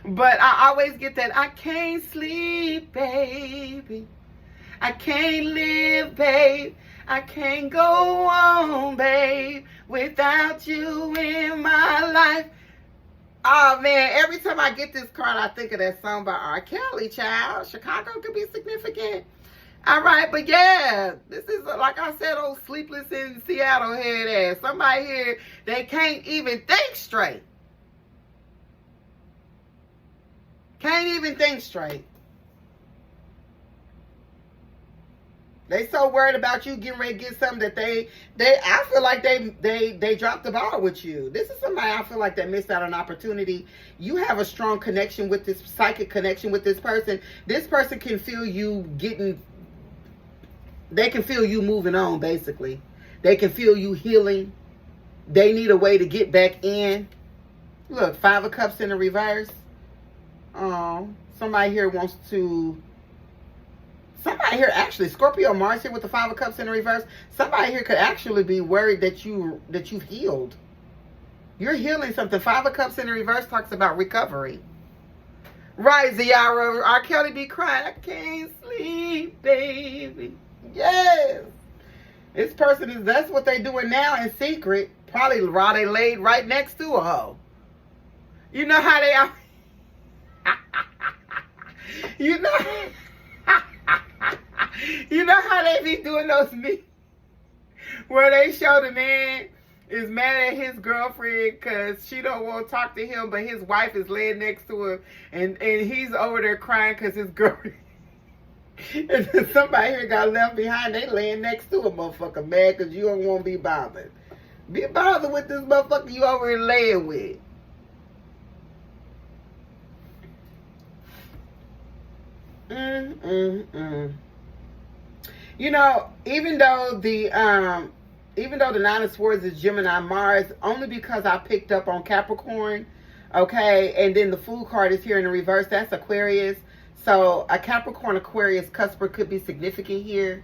But I always get that, I can't sleep, baby. I can't live, babe. I can't go on, babe, without you in my life. Oh, man, every time I get this card, I think of that song by R. Kelly, child. Chicago could be significant. All right, but yeah, this is, like I said, old sleepless in Seattle head ass. Somebody here, they can't even think straight. Can't even think straight. They so worried about you getting ready to get something that I feel like they dropped the ball with you. This is somebody I feel like that missed out on an opportunity. You have a strong connection with this, psychic connection with this person. This person can feel you they can feel you moving on, basically. They can feel you healing. They need a way to get back in. Look, Five of Cups in the reverse. Oh, somebody here wants to... Somebody here, actually, Scorpio Mars here with the Five of Cups in the reverse. Somebody here could actually be worried that you've healed. You're healing something. Five of Cups in the reverse talks about recovery. Right, Ziara. R. Kelly be crying, I can't sleep, baby. Yes. This person is, that's what they doing now in secret. Probably while they laid right next to a hoe. You know how they are. You know how they be doing those meetings where they show the man is mad at his girlfriend because she don't want to talk to him, but his wife is laying next to him, and he's over there crying because his girlfriend and then somebody here got left behind. They laying next to a motherfucker mad because you don't want to be bothered. Be bothered with this motherfucker you over here laying with. You know, even though the Nine of Swords is Gemini Mars, only because I picked up on Capricorn, okay, and then the Fool card is here in the reverse, that's Aquarius. So a Capricorn Aquarius cusper could be significant here.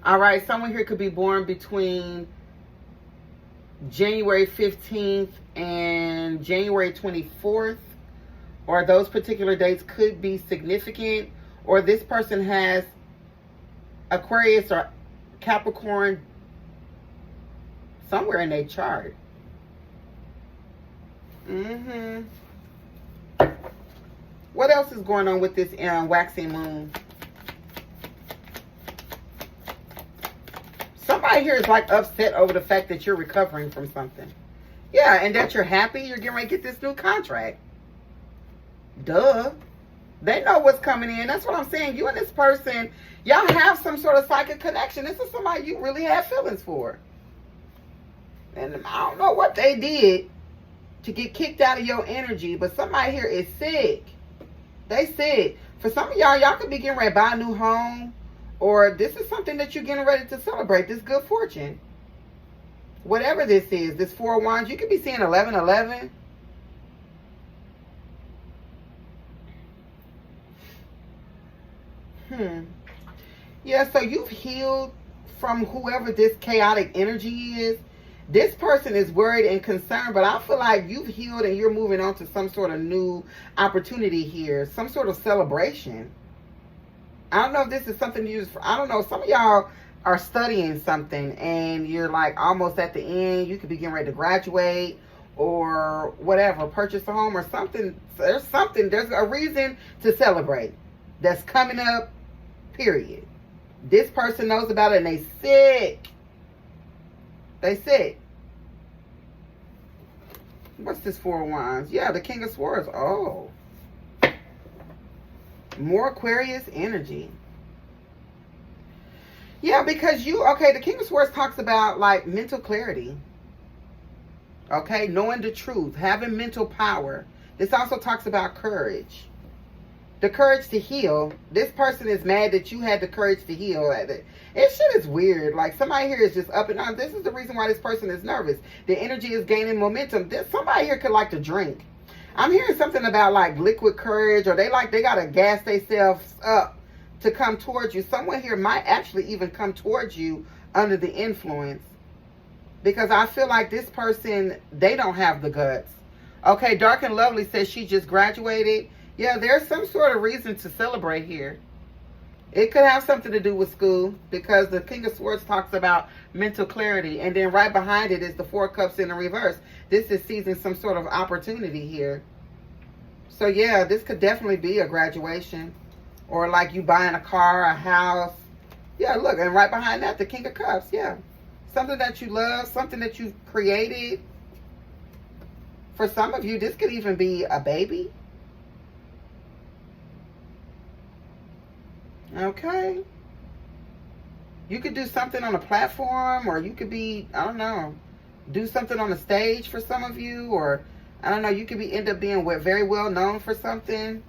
All right, someone here could be born between January 15th and January 24th, or those particular dates could be significant, or this person has Aquarius or Capricorn somewhere in their chart. Mm-hmm. What else is going on with this waxing moon? Somebody here is like upset over the fact that you're recovering from something. Yeah, and that you're happy you're getting ready to get this new contract. Duh. They know what's coming in. That's what I'm saying. You and this person, y'all have some sort of psychic connection. This is somebody you really have feelings for. And I don't know what they did to get kicked out of your energy, but somebody here is sick. They sick. For some of y'all, y'all could be getting ready to buy a new home, or this is something that you're getting ready to celebrate, this good fortune. Whatever this is, this Four of Wands, you could be seeing 1111. Yeah, so you've healed from whoever this chaotic energy is. This person is worried and concerned, but I feel like you've healed and you're moving on to some sort of new opportunity here, some sort of celebration. I don't know if this is something you use for, I don't know, some of y'all are studying something and you're like almost at the end. You could be getting ready to graduate or whatever, purchase a home or something. There's a reason to celebrate that's coming up, period. This person knows about it and they sick. They sick. What's this Four of Wands? Yeah, the King of Swords. Oh. More Aquarius energy. Yeah, because the King of Swords talks about like mental clarity. Okay, knowing the truth, having mental power. This also talks about courage. The courage to heal. This person is mad that you had the courage to heal. This shit is weird. Like somebody here is just up and down. This is the reason why this person is nervous. The energy is gaining momentum. Somebody here could like to drink. I'm hearing something about like liquid courage, or they gotta gas themselves up to come towards you. Someone here might actually even come towards you under the influence, because I feel like this person, they don't have the guts. Okay, Dark and Lovely says she just graduated. Yeah, there's some sort of reason to celebrate here. It could have something to do with school, because the King of Swords talks about mental clarity. And then right behind it is the Four of Cups in the reverse. This is seizing some sort of opportunity here. So yeah, this could definitely be a graduation. Or like you buying a car, a house. Yeah, look, and right behind that, the King of Cups. Yeah, something that you love, something that you've created. For some of you, this could even be a baby. Okay. You could do something on a platform, or you could be, I don't know, do something on the stage for some of you, or I don't know, you could end up being very well known for something.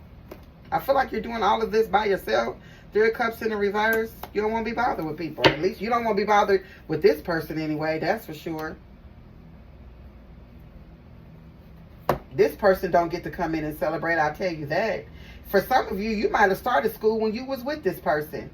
I feel like you're doing all of this by yourself. Three of Cups in the reverse. You don't want to be bothered with people. At least you don't want to be bothered with this person anyway, that's for sure. This person don't get to come in and celebrate, I'll tell you that. For some of you, you might have started school when you was with this person.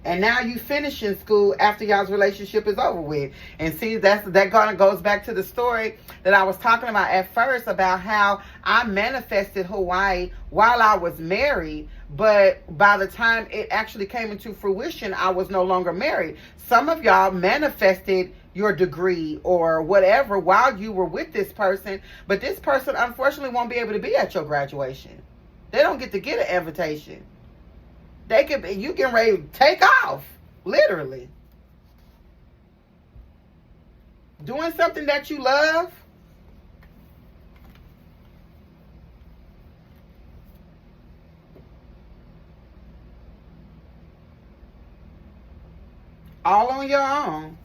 And now you finish in school after y'all's relationship is over with. And see, that kind of goes back to the story that I was talking about at first, about how I manifested Hawaii while I was married. But by the time it actually came into fruition, I was no longer married. Some of y'all manifested your degree or whatever while you were with this person. But this person, unfortunately, won't be able to be at your graduation. They don't get to get an invitation. They could be, you getting ready to take off, literally. Doing something that you love. All on your own.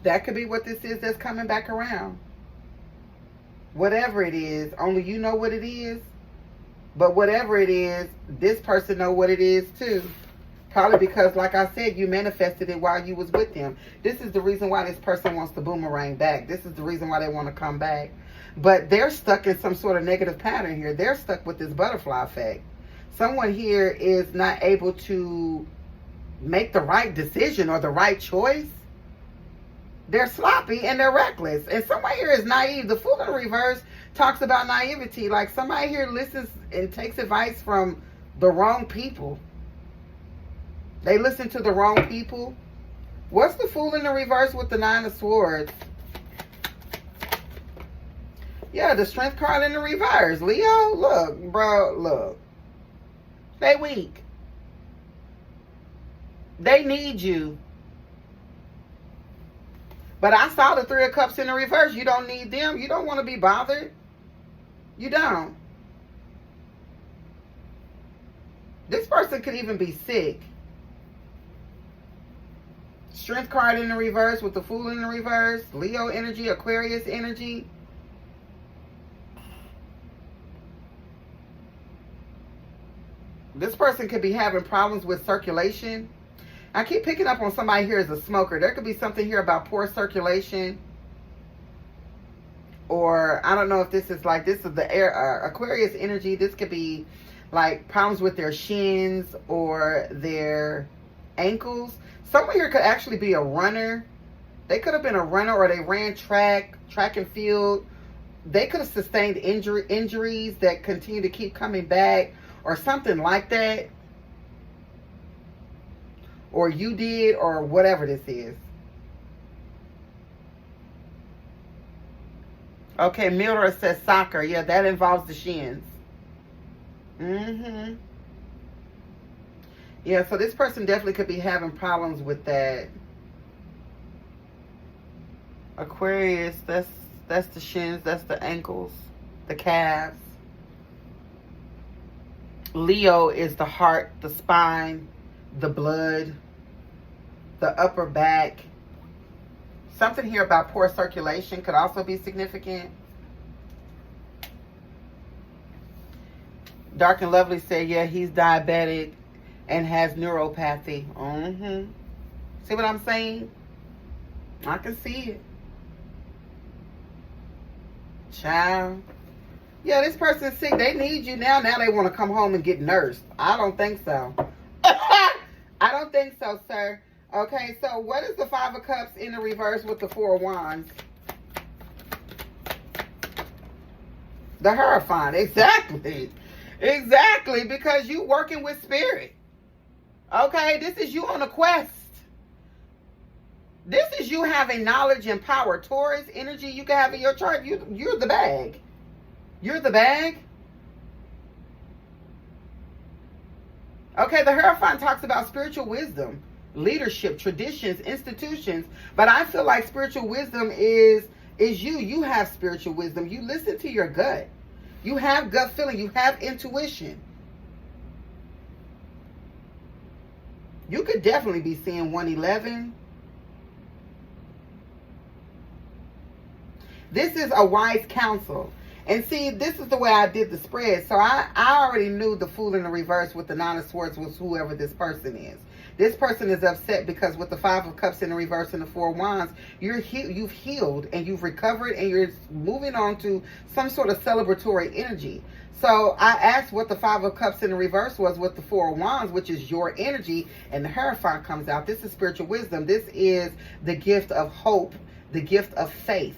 That could be what this is that's coming back around. Whatever it is, only you know what it is. But whatever it is, this person know what it is too. Probably because, like I said, you manifested it while you was with them. This is the reason why this person wants to boomerang back. This is the reason why they want to come back. But they're stuck in some sort of negative pattern here. They're stuck with this butterfly effect. Someone here is not able to make the right decision or the right choice. They're sloppy and they're reckless. And somebody here is naive. The Fool in the reverse talks about naivety. Like somebody here listens and takes advice from the wrong people. They listen to the wrong people. What's the Fool in the reverse with the Nine of Swords? Yeah, the Strength card in the reverse. Leo, look, bro, look. They weak. They need you. But I saw the Three of Cups in the reverse. You don't need them. You don't want to be bothered. You don't. This person could even be sick. Strength card in the reverse with the Fool in the reverse. Leo energy, Aquarius energy. This person could be having problems with circulation. I keep picking up on somebody here as a smoker. There could be something here about poor circulation. Or I don't know if this is like, this is the air Aquarius energy. This could be like problems with their shins or their ankles. Someone here could actually be a runner. They could have been a runner, or they ran track and field. They could have sustained injuries that continue to keep coming back, or something like that. Or you did, or whatever this is. Okay, Mildred says soccer. Yeah, that involves the shins. Yeah, so this person definitely could be having problems with that. Aquarius, that's the shins, that's the ankles, the calves. Leo is the heart, the spine, the blood, the upper back. Something here about poor circulation could also be significant. Dark and Lovely said, yeah, he's diabetic and has neuropathy. See what I'm saying? I can see it. Child. Yeah, this person's sick. They need you now. Now they want to come home and get nursed. I don't think so. I don't think so, sir. Okay, so what is the Five of Cups in the reverse with the Four of Wands? The Hierophant. Exactly. Exactly, because you working with spirit. Okay, this is you on a quest. This is you having knowledge and power. Taurus energy you can have in your chart. You're the bag. You're the bag. Okay, the Hierophant talks about spiritual wisdom, leadership, traditions, institutions. But I feel like spiritual wisdom is you. You have spiritual wisdom. You listen to your gut. You have gut feeling. You have intuition. You could definitely be seeing 111. This is a wise counsel. And see, this is the way I did the spread. So I already knew the Fool in the reverse with the Nine of Swords was whoever this person is. This person is upset because with the Five of Cups in the reverse and the Four of Wands, you've healed and you've recovered and you're moving on to some sort of celebratory energy. So I asked what the Five of Cups in the reverse was with the Four of Wands, which is your energy, and the Hierophant comes out. This is spiritual wisdom. This is the gift of hope, the gift of faith.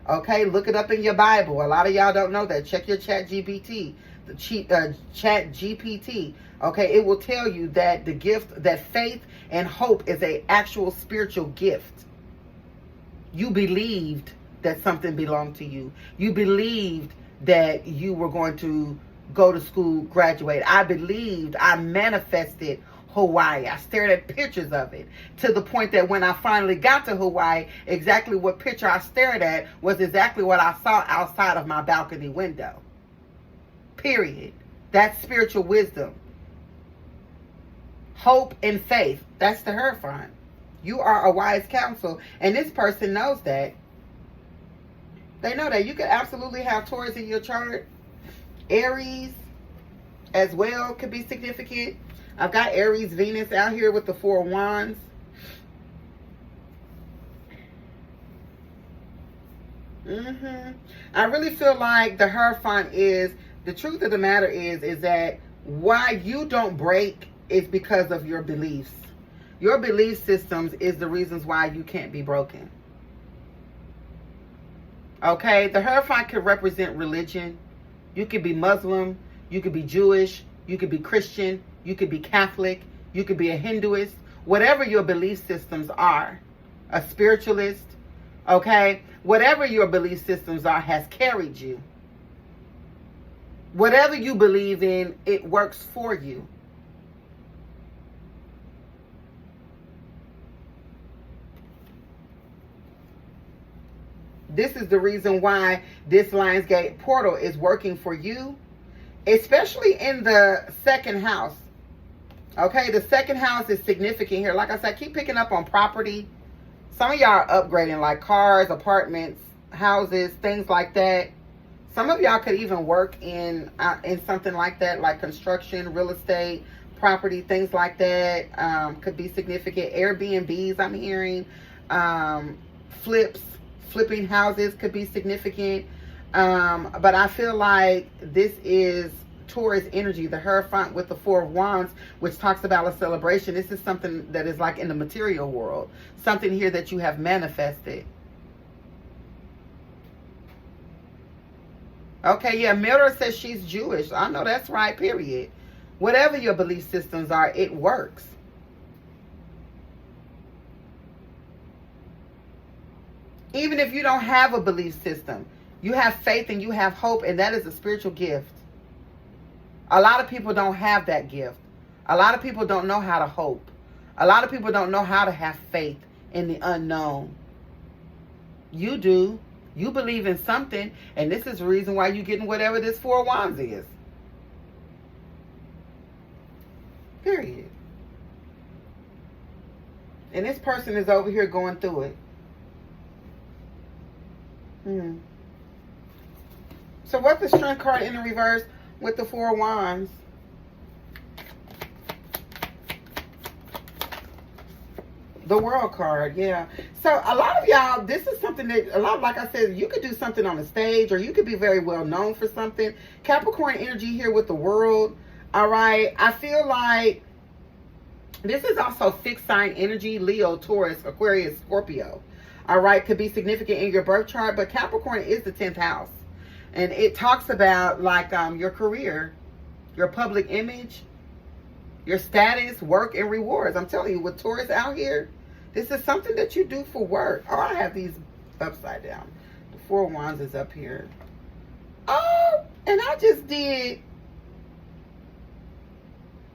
Okay, look it up in your Bible. A lot of y'all don't know that. Check your chat GPT. Chat GPT. Okay, it will tell you that the gift, that faith and hope is an actual spiritual gift. You believed that something belonged to you. You believed that you were going to go to school, graduate. I believed, I manifested Hawaii. I stared at pictures of it to the point that when I finally got to Hawaii, exactly what picture I stared at was exactly what I saw outside of my balcony window. Period. That's spiritual wisdom. Hope and faith. That's the Hierophant. You are a wise counsel, and this person knows that. They know that. You could absolutely have Taurus in your chart. Aries as well could be significant. I've got Aries Venus out here with the Four of Wands. I really feel like the Hierophant is, the truth of the matter is that why you don't break is because of your beliefs. Your belief systems is the reasons why you can't be broken. Okay, the Hierophant could represent religion. You could be Muslim, you could be Jewish, you could be Christian, you could be Catholic, you could be a Hinduist, whatever your belief systems are, a spiritualist, okay? Whatever your belief systems are has carried you. Whatever you believe in, it works for you. This is the reason why this Lionsgate portal is working for you, especially in the second house. Okay, the second house is significant here. Like I said, keep picking up on property. Some of y'all are upgrading, like cars, apartments, houses, things like that. Some of y'all could even work in something like that, like construction, real estate, property, things like that. Could be significant. Airbnbs, I'm hearing. Flipping houses could be significant. But I feel like this is Taurus energy, the Hierophant with the Four of Wands, which talks about a celebration. This is something that is like in the material world. Something here that you have manifested. Okay, yeah, Mirror says she's Jewish. I know that's right, period. Whatever your belief systems are, it works. Even if you don't have a belief system, you have faith and you have hope, and that is a spiritual gift. A lot of people don't have that gift. A lot of people don't know how to hope. A lot of people don't know how to have faith in the unknown. You do. You believe in something, and this is the reason why you're getting whatever this Four of Wands is. Period. And this person is over here going through it. So what's the Strength card in the reverse with the Four of Wands? The World card, yeah. So a lot of y'all, this is something that, like I said, you could do something on the stage, or you could be very well known for something. Capricorn energy here with the World, all right? I feel like this is also fixed sign energy, Leo, Taurus, Aquarius, Scorpio, all right? Could be significant in your birth chart, but Capricorn is the 10th house. And it talks about like your career, your public image, your status, work, and rewards. I'm telling you, with Taurus out here, this is something that you do for work. Oh, I have these upside down. The Four of Wands is up here. Oh, and I just did.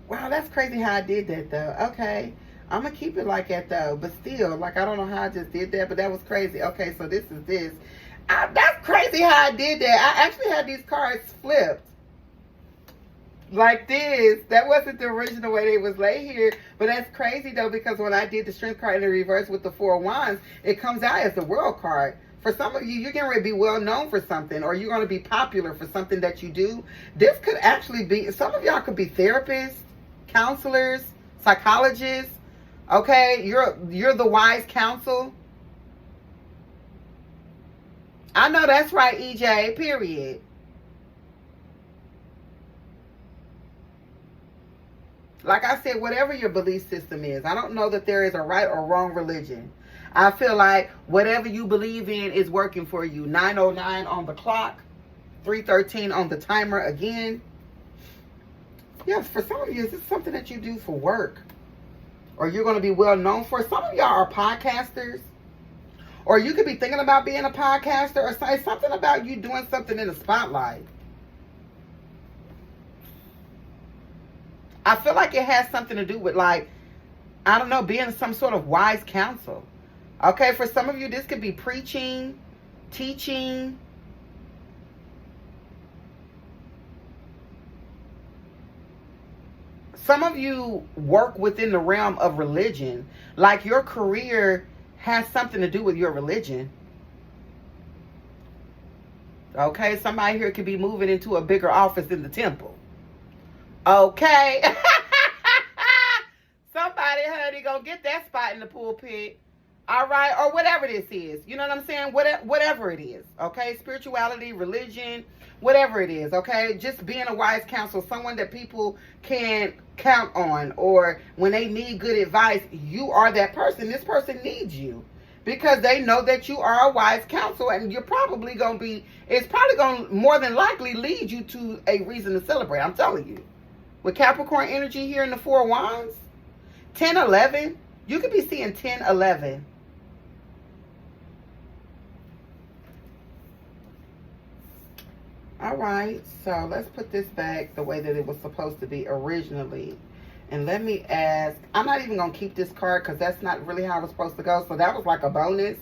Wow, that's crazy how I did that, though. Okay, I'm going to keep it like that, though. But still, like, I don't know how I just did that, but that was crazy. Okay, so this is this. That's crazy how I did that. I actually had these cards flipped. Like this. That wasn't the original way they was laid here. But that's crazy though, because when I did the Strength card in the reverse with the Four of Wands, it comes out as the World card. For some of you, you're getting ready to be well known for something, or you're going to be popular for something that you do. This could actually be, some of y'all could be therapists, counselors, psychologists. Okay, you're the wise counsel. I know that's right, EJ, period. Like I said, whatever your belief system is, I don't know that there is a right or wrong religion. I feel like whatever you believe in is working for you. 9:09 on the clock, 3:13 on the timer again. Yes, for some of you, this is something that you do for work, or you're going to be well known for. Some of y'all are podcasters, or you could be thinking about being a podcaster, or say something about you doing something in the spotlight. I feel like it has something to do with, like, I don't know, being some sort of wise counsel. Okay, for some of you, this could be preaching, teaching. Some of you work within the realm of religion. Like your career has something to do with your religion. Okay, somebody here could be moving into a bigger office in the temple. Okay. Somebody, honey, go get that spot in the pulpit. All right. Or whatever this is. You know what I'm saying? Whatever it is. Okay. Spirituality, religion, whatever it is. Okay. Just being a wise counsel, someone that people can count on, or when they need good advice, you are that person. This person needs you because they know that you are a wise counsel, and you're probably going to be, it's probably going to more than likely lead you to a reason to celebrate. I'm telling you. With Capricorn energy here in the Four of Wands, 10, 11. You could be seeing 10, 11. All right, so let's put this back the way that it was supposed to be originally. And let me ask, I'm not even going to keep this card because that's not really how it was supposed to go. So that was like a bonus.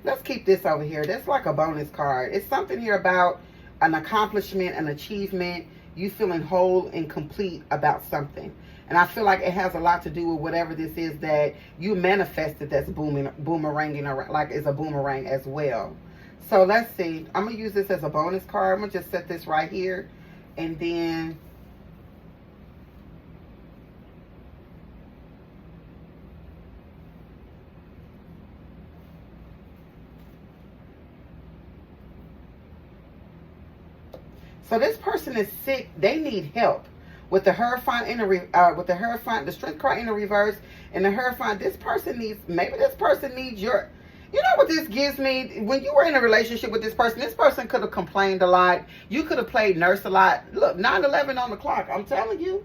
Let's keep this over here. That's like a bonus card. It's something here about an accomplishment, an achievement, you feeling whole and complete about something. And I feel like it has a lot to do with whatever this is that you manifested that's boomeranging around, like it's a boomerang as well. So let's see. I'm going to use this as a bonus card. I'm going to just set this right here. And then so this person is sick. They need help. With the Hierophant in the the Strength card in the reverse, and the Hierophant, this person needs, maybe this person needs your, you know what this gives me? When you were in a relationship with this person could have complained a lot. You could have played nurse a lot. Look, 9/11 on the clock. I'm telling you.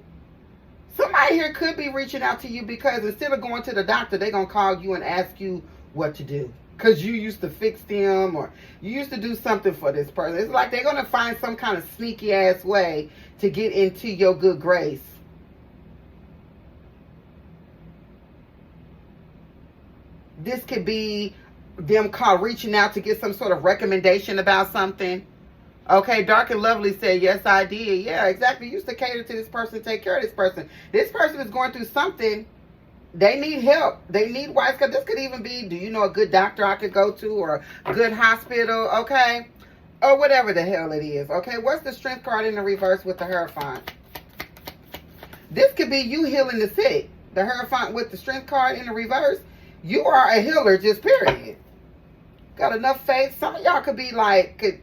Somebody here could be reaching out to you because instead of going to the doctor, they're going to call you and ask you what to do. Because you used to fix them or you used to do something for this person. It's like they're going to find some kind of sneaky ass way to get into your good grace. This could be them reaching out to get some sort of recommendation about something. Okay, Dark and Lovely said, yes, I did. Yeah, exactly. You used to cater to this person, take care of this person. This person is going through something. They need help. They need wise. This could even be, do you know a good doctor I could go to or a good hospital, okay? Or whatever the hell it is, okay? What's the Strength card in the reverse with the Hierophant? This could be you healing the sick. The Hierophant with the Strength card in the reverse. You are a healer, just period. Got enough faith. Some of y'all could be like,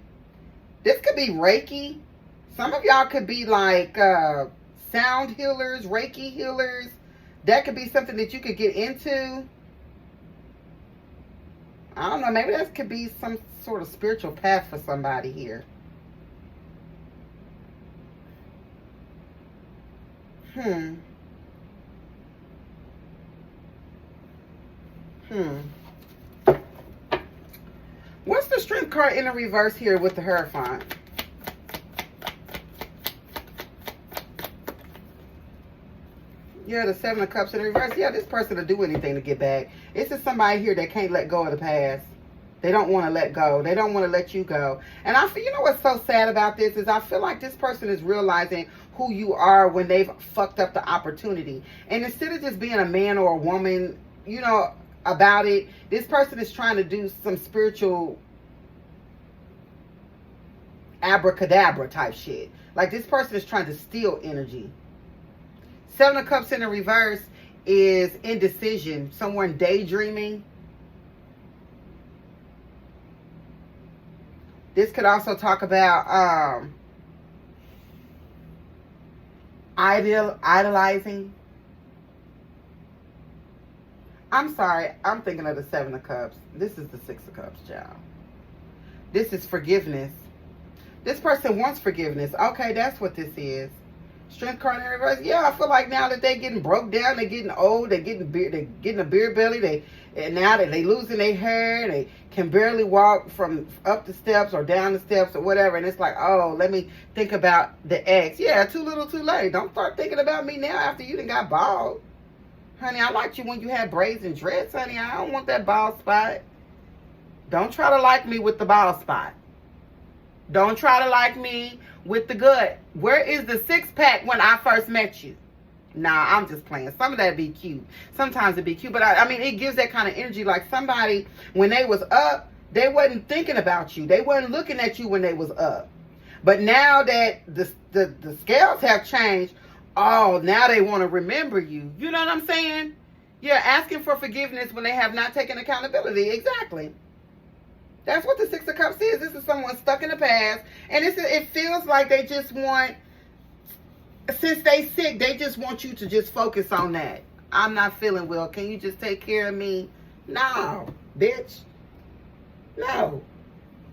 this could be Reiki. Some of y'all could be like sound healers, Reiki healers. That could be something that you could get into. I don't know. Maybe that could be some sort of spiritual path for somebody here. What's the Strength card in the reverse here with the Hierophant? Yeah, the Seven of Cups in the reverse. Yeah, this person will do anything to get back. This is somebody here that can't let go of the past. They don't want to let go. They don't want to let you go. And I feel, you know what's so sad about this is I feel like this person is realizing who you are when they've fucked up the opportunity. And instead of just being a man or a woman, you know, about it, this person is trying to do some spiritual abracadabra type shit. Like this person is trying to steal energy. Seven of Cups in the reverse is indecision. Someone daydreaming. This could also talk about idolizing. I'm sorry. I'm thinking of the Seven of Cups. This is the Six of Cups, child. This is forgiveness. This person wants forgiveness. Okay, that's what this is. Strength card in reverse. Yeah, I feel like now that they're getting broke down, they're getting old, they're getting a beer belly, now that they losing their hair, they can barely walk from up the steps or down the steps or whatever, and it's like, oh, let me think about the ex. Yeah, too little too late. Don't start thinking about me now after you done got bald. Honey, I liked you when you had braids and dreads, honey. I don't want that bald spot. Don't try to like me with the bald spot. Don't try to like me with the gut. Where is the six-pack when I first met you? Nah, I'm just playing. Some of that be cute. Sometimes it be cute. But I mean, it gives that kind of energy. Like somebody, when they was up, they wasn't thinking about you. They wasn't looking at you when they was up. But now that the scales have changed, oh, now they want to remember you. You know what I'm saying? You're asking for forgiveness when they have not taken accountability. Exactly. That's what the Six of Cups is. This is someone stuck in the past. And it feels like they just want, since they sick, they just want you to just focus on that. I'm not feeling well. Can you just take care of me? No, bitch. No.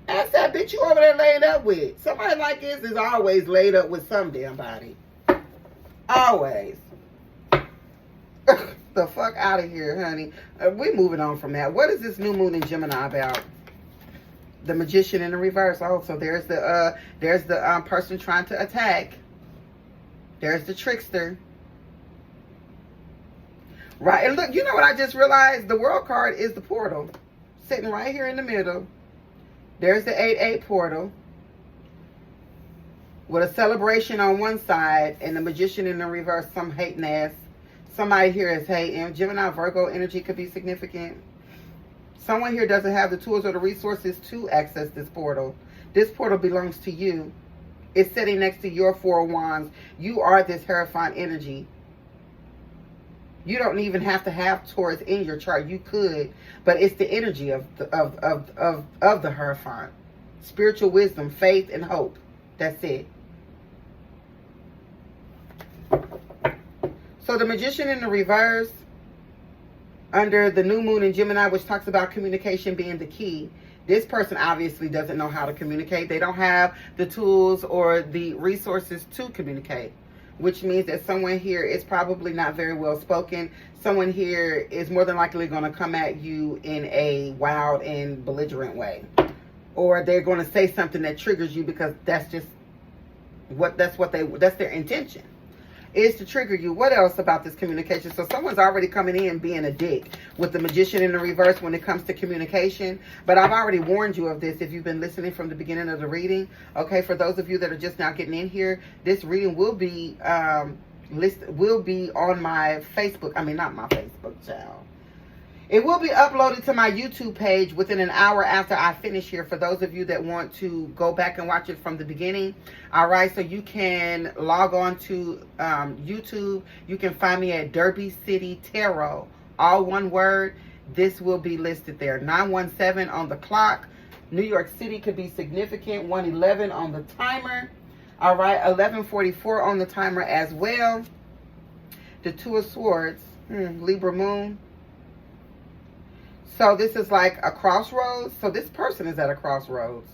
Ask that bitch you over there laid up with. Somebody like this is always laid up with some damn body. Always. The the fuck out of here, honey. We're moving on from that. What is this new moon in Gemini about? The Magician in the reverse. Oh, so there's the person trying to attack. There's the trickster. Right, and look, you know what I just realized? The World card is the portal. Sitting right here in the middle. There's the 8-8 portal. With a celebration on one side and the Magician in the reverse, some hating ass. Somebody here is hating. Gemini, Virgo energy could be significant. Someone here doesn't have the tools or the resources to access this portal. This portal belongs to you. It's sitting next to your 4 of Wands. You are this Hierophant energy. You don't even have to have Taurus in your chart. You could, but it's the energy of the Hierophant. Spiritual wisdom, faith, and hope. That's it. So the Magician in the reverse, under the new moon in Gemini, which talks about communication being the key. This person obviously doesn't know how to communicate. They don't have the tools or the resources to communicate, which means that someone here is probably not very well spoken. Someone here is more than likely going to come at you in a wild and belligerent way. Or they're going to say something that triggers you because that's just that's their intention, is to trigger you. What else about this communication? So someone's already coming in being a dick with the Magician in the reverse when it comes to communication. But I've already warned you of this if you've been listening from the beginning of the reading. Okay, for those of you that are just now getting in here, this reading will be on my Facebook. I mean, not my Facebook channel. It will be uploaded to my YouTube page within an hour after I finish here for those of you that want to go back and watch it from the beginning. All right, so you can log on to YouTube. You can find me at DerbyCityTarot, all one word. This will be listed there. 917 on the clock. New York City could be significant. 111 on the timer. All right, 1144 on the timer as well. The 2 of Swords, Libra moon. So this is like a crossroads. So this person is at a crossroads.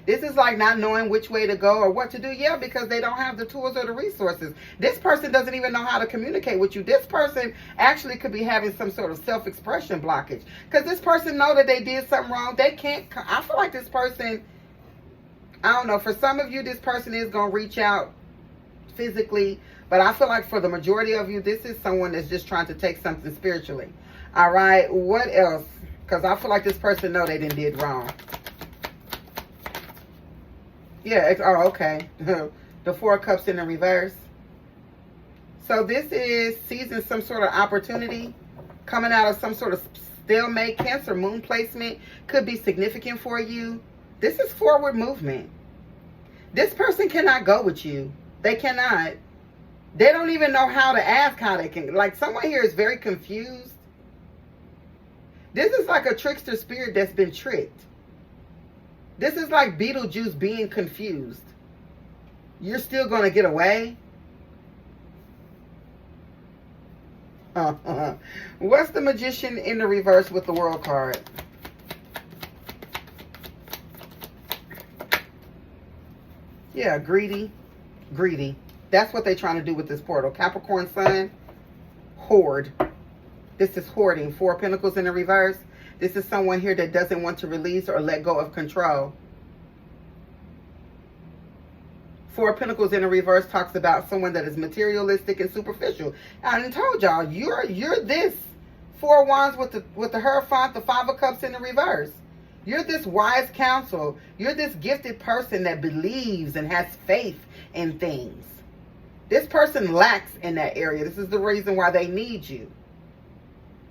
This is like not knowing which way to go or what to do. Yeah, because they don't have the tools or the resources. This person doesn't even know how to communicate with you. This person actually could be having some sort of self-expression blockage. Because this person know that they did something wrong. They can't. I feel like this person, I don't know. For some of you, this person is going to reach out physically. But I feel like for the majority of you, this is someone that's just trying to take something spiritually. All right. What else? Because I feel like this person know they did wrong. Yeah. Oh, okay. The 4 of Cups in the reverse. So this is seizing some sort of opportunity, coming out of some sort of stalemate. Cancer moon placement could be significant for you. This is forward movement. This person cannot go with you. They cannot. They don't even know how to ask how they can. Like, someone here is very confused. This is like a trickster spirit that's been tricked. This is like Beetlejuice being confused. You're still going to get away? What's the Magician in the reverse with the World card? Yeah, greedy. Greedy. That's what they're trying to do with this portal. Capricorn Sun, hoard. This is hoarding. 4 of Pentacles in the reverse. This is someone here that doesn't want to release or let go of control. 4 of Pentacles in the reverse talks about someone that is materialistic and superficial. I done told y'all, you're this 4 of Wands with the Hierophant, the 5 of Cups in the reverse. You're this wise counsel. You're this gifted person that believes and has faith in things. This person lacks in that area. This is the reason why they need you.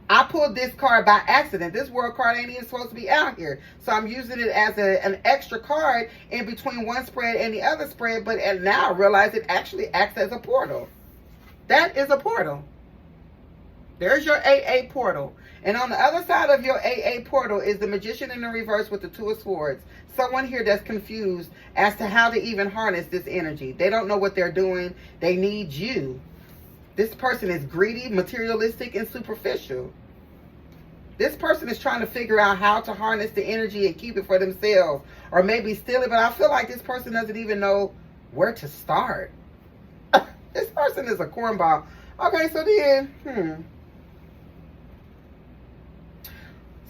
I pulled this card by accident. This World card ain't even supposed to be out here. So I'm using it as an extra card in between one spread and the other spread. But now I realize it actually acts as a portal. That is a portal. There's your 8-8 portal. And on the other side of your 8-8 portal is the Magician in the reverse with the 2 of Swords. Someone here that's confused as to how to even harness this energy. They don't know what they're doing. They need you. This person is greedy, materialistic, and superficial. This person is trying to figure out how to harness the energy and keep it for themselves. Or maybe steal it. But I feel like this person doesn't even know where to start. This person is a cornball. Okay, so then,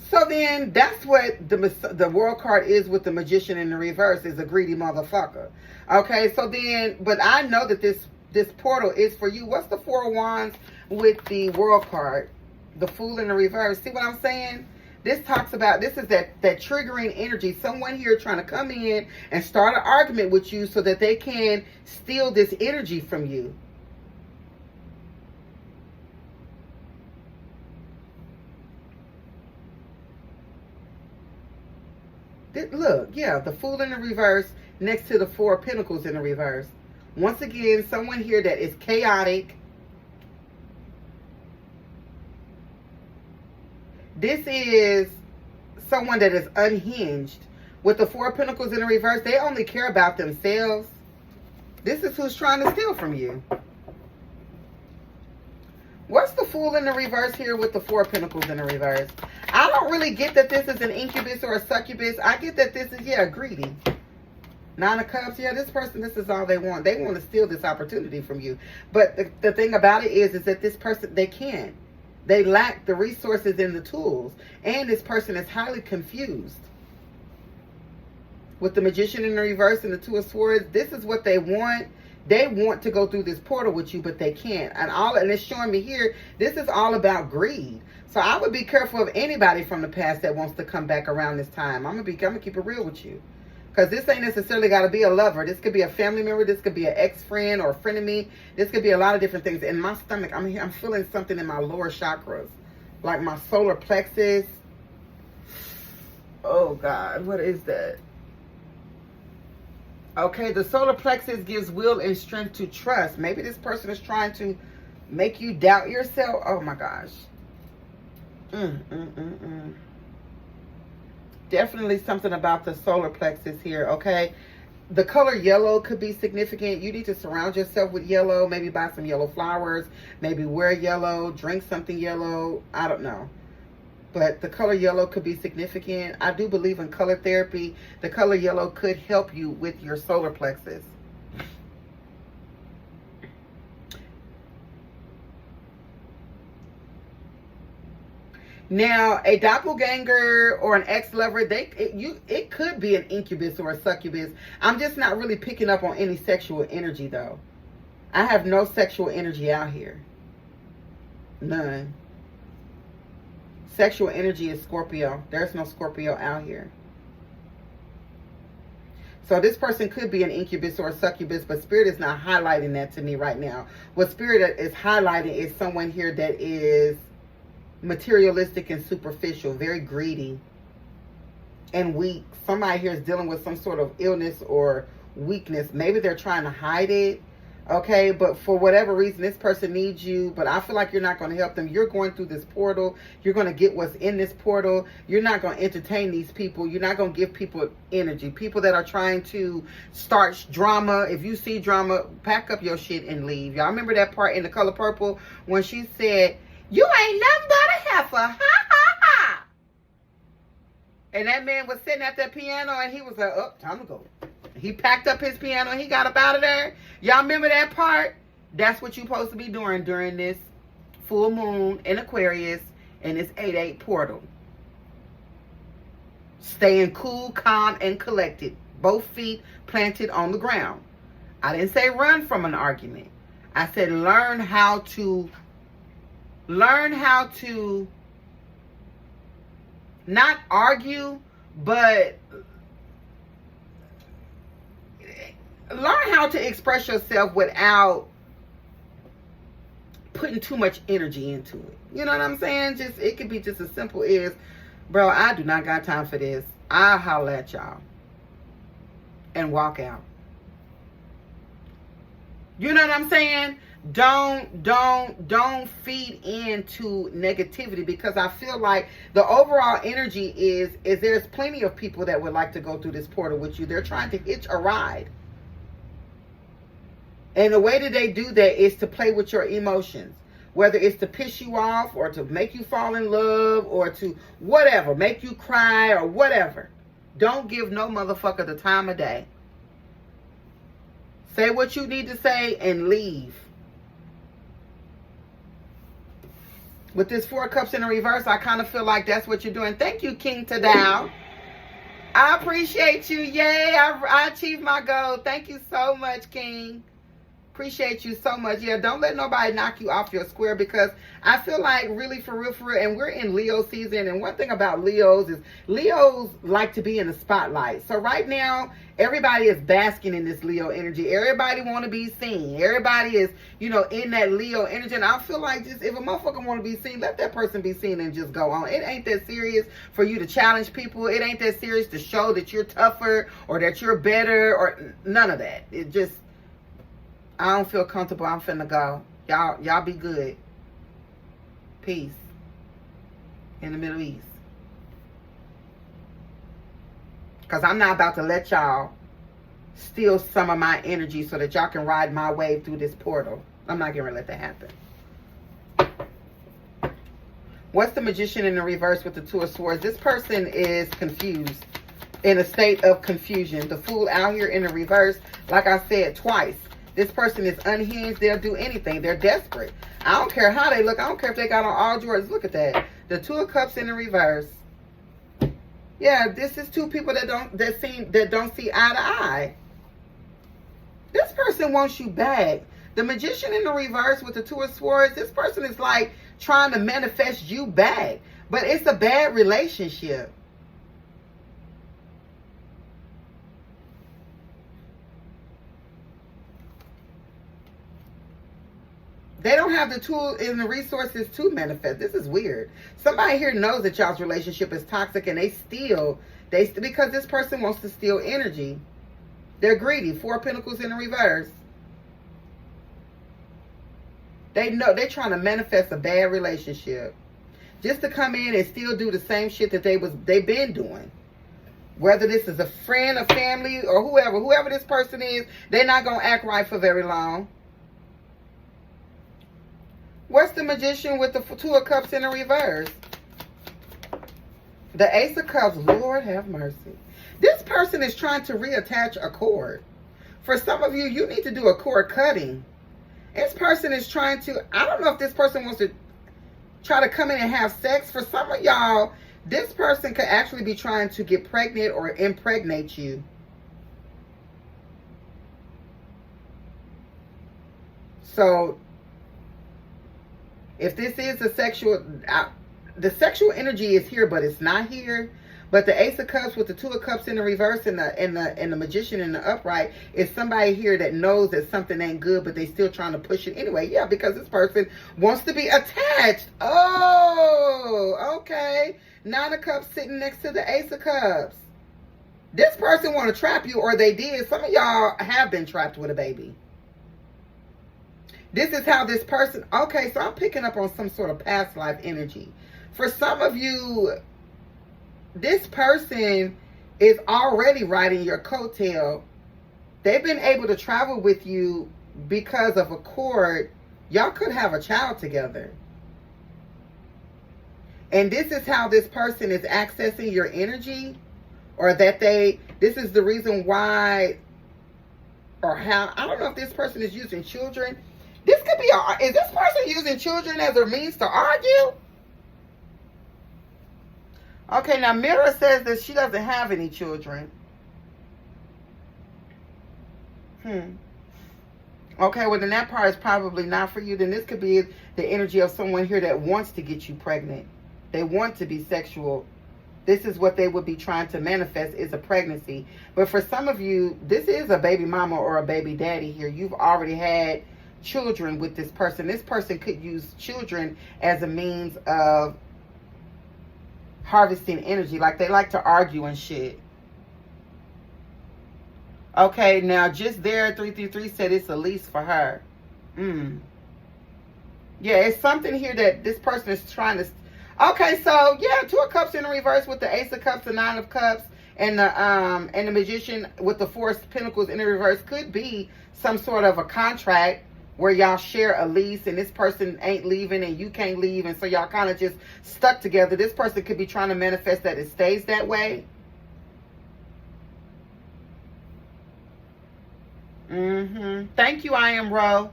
So then that's what the world card is with the magician in the reverse, is a greedy motherfucker. Okay, so then, but I know that this portal is for you. What's the Four of Wands with the world card? The Fool in the reverse. See what I'm saying? This talks about, this is that triggering energy. Someone here trying to come in and start an argument with you so that they can steal this energy from you. Look, yeah, the Fool in the reverse next to the Four of Pentacles in the reverse. Once again, someone here that is chaotic. This is someone that is unhinged. With the Four of Pentacles in the reverse, they only care about themselves. This is who's trying to steal from you. What's the Fool in the reverse here with the Four of Pentacles in the reverse? I don't really get that this is an incubus or a succubus. I get that this is, yeah, greedy. Nine of Cups, yeah, this person, this is all they want. They want to steal this opportunity from you. But the thing about it is that this person, they can't. They lack the resources and the tools. And this person is highly confused. With the Magician in the reverse and the Two of Swords, this is what they want. They want to go through this portal with you, but they can't. And it's showing me here, this is all about greed. So I would be careful of anybody from the past that wants to come back around this time. I'm gonna keep it real with you. Because this ain't necessarily got to be a lover. This could be a family member. This could be an ex-friend or a friend of me. This could be a lot of different things. In my stomach, I'm feeling something in my lower chakras. Like my solar plexus. Oh, God. What is that? Okay, the solar plexus gives will and strength to trust. Maybe this person is trying to make you doubt yourself. Oh, my gosh. Definitely something about the solar plexus here, okay? The color yellow could be significant. You need to surround yourself with yellow. Maybe buy some yellow flowers. Maybe wear yellow. Drink something yellow. I don't know. But the color yellow could be significant. I do believe in color therapy. The color yellow could help you with your solar plexus. Now, a doppelganger or an ex-lover, it could be an incubus or a succubus. I'm just not really picking up on any sexual energy, though. I have no sexual energy out here. None. Sexual energy is Scorpio. There's no Scorpio out here. So this person could be an incubus or a succubus, but Spirit is not highlighting that to me right now. What Spirit is highlighting is someone here that is materialistic and superficial, very greedy and weak. Somebody here is dealing with some sort of illness or weakness. Maybe they're trying to hide it, okay? But for whatever reason, this person needs you, but I feel like you're not going to help them. You're going through this portal. You're going to get what's in this portal. You're not going to entertain these people. You're not going to give people energy. People that are trying to start drama. If you see drama, pack up your shit and leave. Y'all remember that part in The Color Purple when she said, "You ain't nothing but a heifer, ha ha ha." And that man was sitting at that piano and he was like, "Oh, time to go." He packed up his piano and he got up out of there. Y'all remember that part? That's what you're supposed to be doing during this full moon in Aquarius and this 8/8 portal. Staying cool, calm, and collected. Both feet planted on the ground. I didn't say run from an argument. I said learn how to not argue, but learn how to express yourself without putting too much energy into it. You know what I'm saying? Just, it could be just as simple as, bro, I do not got time for this. I'll holler at y'all. And walk out. You know what I'm saying? Don't feed into negativity, because I feel like the overall energy is there's plenty of people that would like to go through this portal with you. They're trying to hitch a ride. And the way that they do that is to play with your emotions. Whether it's to piss you off or to make you fall in love or to whatever, make you cry or whatever. Don't give no motherfucker the time of day. Say what you need to say and leave. With this Four of Cups in the reverse, I kind of feel like that's what you're doing. Thank you, King Tadao. I appreciate you. Yay, I achieved my goal. Thank you so much, King. Appreciate you so much. Yeah, don't let nobody knock you off your square, because I feel like really for real, and we're in Leo season, and one thing about Leos is Leos like to be in the spotlight. So right now, everybody is basking in this Leo energy. Everybody want to be seen. Everybody is, you know, in that Leo energy. And I feel like just if a motherfucker want to be seen, let that person be seen and just go on. It ain't that serious for you to challenge people. It ain't that serious to show that you're tougher or that you're better or none of that. It just, I don't feel comfortable. I'm finna go. Y'all be good. Peace. In the Middle East. Because I'm not about to let y'all steal some of my energy so that y'all can ride my wave through this portal. I'm not going to let that happen. What's the Magician in the reverse with the Two of Swords? This person is confused. In a state of confusion. The Fool out here in the reverse. Like I said twice. This person is unhinged. They'll do anything. They're desperate. I don't care how they look. I don't care if they got on all drawers. Look at that. The Two of Cups in the reverse. Yeah, this is two people that don't see eye to eye. This person wants you back. The Magician in the reverse with the Two of Swords. This person is like trying to manifest you back. But it's a bad relationship. They don't have the tools and the resources to manifest. This is weird. Somebody here knows that y'all's relationship is toxic, and because this person wants to steal energy. They're greedy. Four of Pentacles in the reverse. They know they're trying to manifest a bad relationship. Just to come in and still do the same shit that they've been doing. Whether this is a friend, a family, or whoever this person is, they're not going to act right for very long. What's the Magician with the Two of Cups in the reverse? The Ace of Cups. Lord have mercy. This person is trying to reattach a cord. For some of you, you need to do a cord cutting. This person is trying to, I don't know if this person wants to try to come in and have sex. For some of y'all, this person could actually be trying to get pregnant or impregnate you. So, if this is a sexual, the sexual energy is here, but it's not here. But the Ace of Cups with the Two of Cups in the reverse and the Magician in the upright is somebody here that knows that something ain't good, but they still trying to push it anyway. Yeah, because this person wants to be attached. Oh, okay. Nine of Cups sitting next to the Ace of Cups. This person want to trap you, or they did. Some of y'all have been trapped with a baby. This is how this person, okay, so I'm picking up on some sort of past life energy. For some of you, this person is already riding your coattail. They've been able to travel with you because of a cord. Y'all could have a child together. And this is how this person is accessing your energy, or that this is the reason why, or how, I don't know if this person is using children. This could be, is this person using children as a means to argue? Okay, now Mira says that she doesn't have any children. Okay, well then that part is probably not for you. Then this could be the energy of someone here that wants to get you pregnant. They want to be sexual. This is what they would be trying to manifest, is a pregnancy. But for some of you, this is a baby mama or a baby daddy here. You've already had children with this person. This person could use children as a means of harvesting energy. Like they like to argue and shit. Okay, now just there, 333 said it's a lease for her. Yeah, it's something here that this person is trying to. Okay, so yeah, Two of Cups in the reverse with the Ace of Cups, the Nine of Cups, and the Magician with the Four of Pentacles in the reverse could be some sort of a contract where y'all share a lease, and this person ain't leaving and you can't leave, and so y'all kind of just stuck together. This person could be trying to manifest that it stays that way. Thank you, I am Ro.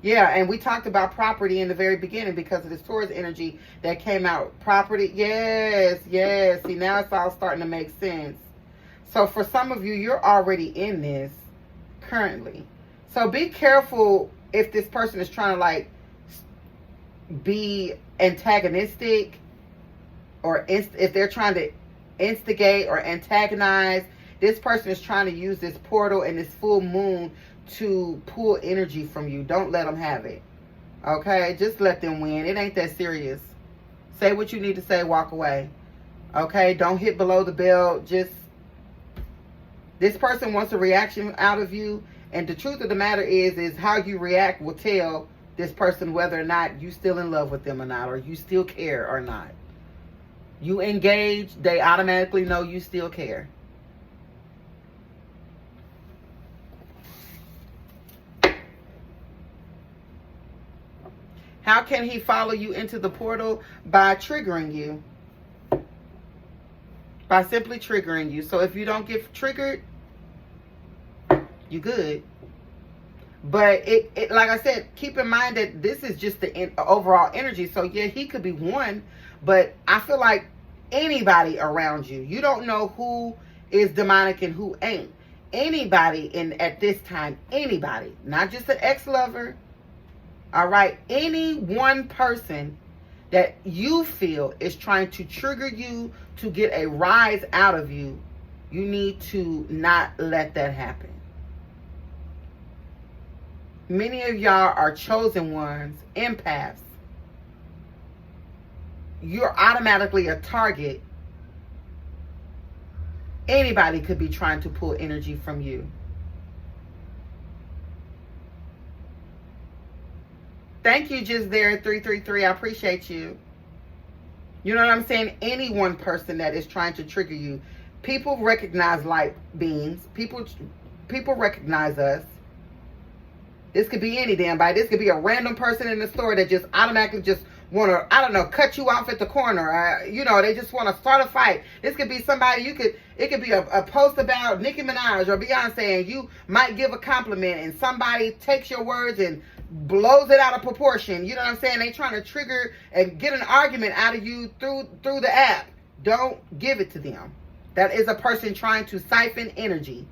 Yeah, and we talked about property in the very beginning because of this Taurus energy that came out. Property, yes, yes. See, now it's all starting to make sense. So for some of you, you're already in this currently. So be careful if this person is trying to like be antagonistic, or if they're trying to instigate or antagonize. This person is trying to use this portal and this full moon to pull energy from you. Don't let them have it. Okay? Just let them win. It ain't that serious. Say what you need to say. Walk away. Okay? Don't hit below the belt. Just, this person wants a reaction out of you. And the truth of the matter is how you react will tell this person whether or not you still in love with them or not, or you still care or not. You engage, they automatically know you still care. How can he follow you into the portal? By triggering you. By simply triggering you. So if you don't get triggered, you good. But it like I said, keep in mind that this is just the overall energy. So yeah, he could be one, but I feel like anybody around you, you don't know who is demonic and who ain't. Anybody at this time, anybody, not just an ex-lover, all right, any one person that you feel is trying to trigger you to get a rise out of you, you need to not let that happen. Many of y'all are chosen ones, empaths. You're automatically a target. Anybody could be trying to pull energy from you. Thank you, just there, 333. I appreciate you. You know what I'm saying? Any one person that is trying to trigger you. People recognize light beings. People recognize us. This could be any damn body. This could be a random person in the store that just automatically just want to, I don't know, cut you off at the corner. You know, they just want to start a fight. This could be somebody it could be a post about Nicki Minaj or Beyonce, and you might give a compliment and somebody takes your words and blows it out of proportion. You know what I'm saying? They trying to trigger and get an argument out of you through the app. Don't give it to them. That is a person trying to siphon energy.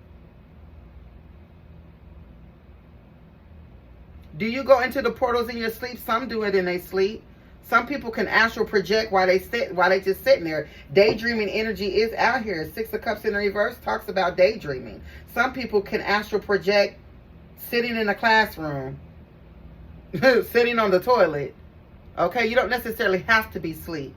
Do you go into the portals in your sleep? Some do it in their sleep. Some people can astral project while they just sitting there. Daydreaming energy is out here. 6 of Cups in reverse talks about daydreaming. Some people can astral project sitting in a classroom, sitting on the toilet. Okay, you don't necessarily have to be asleep.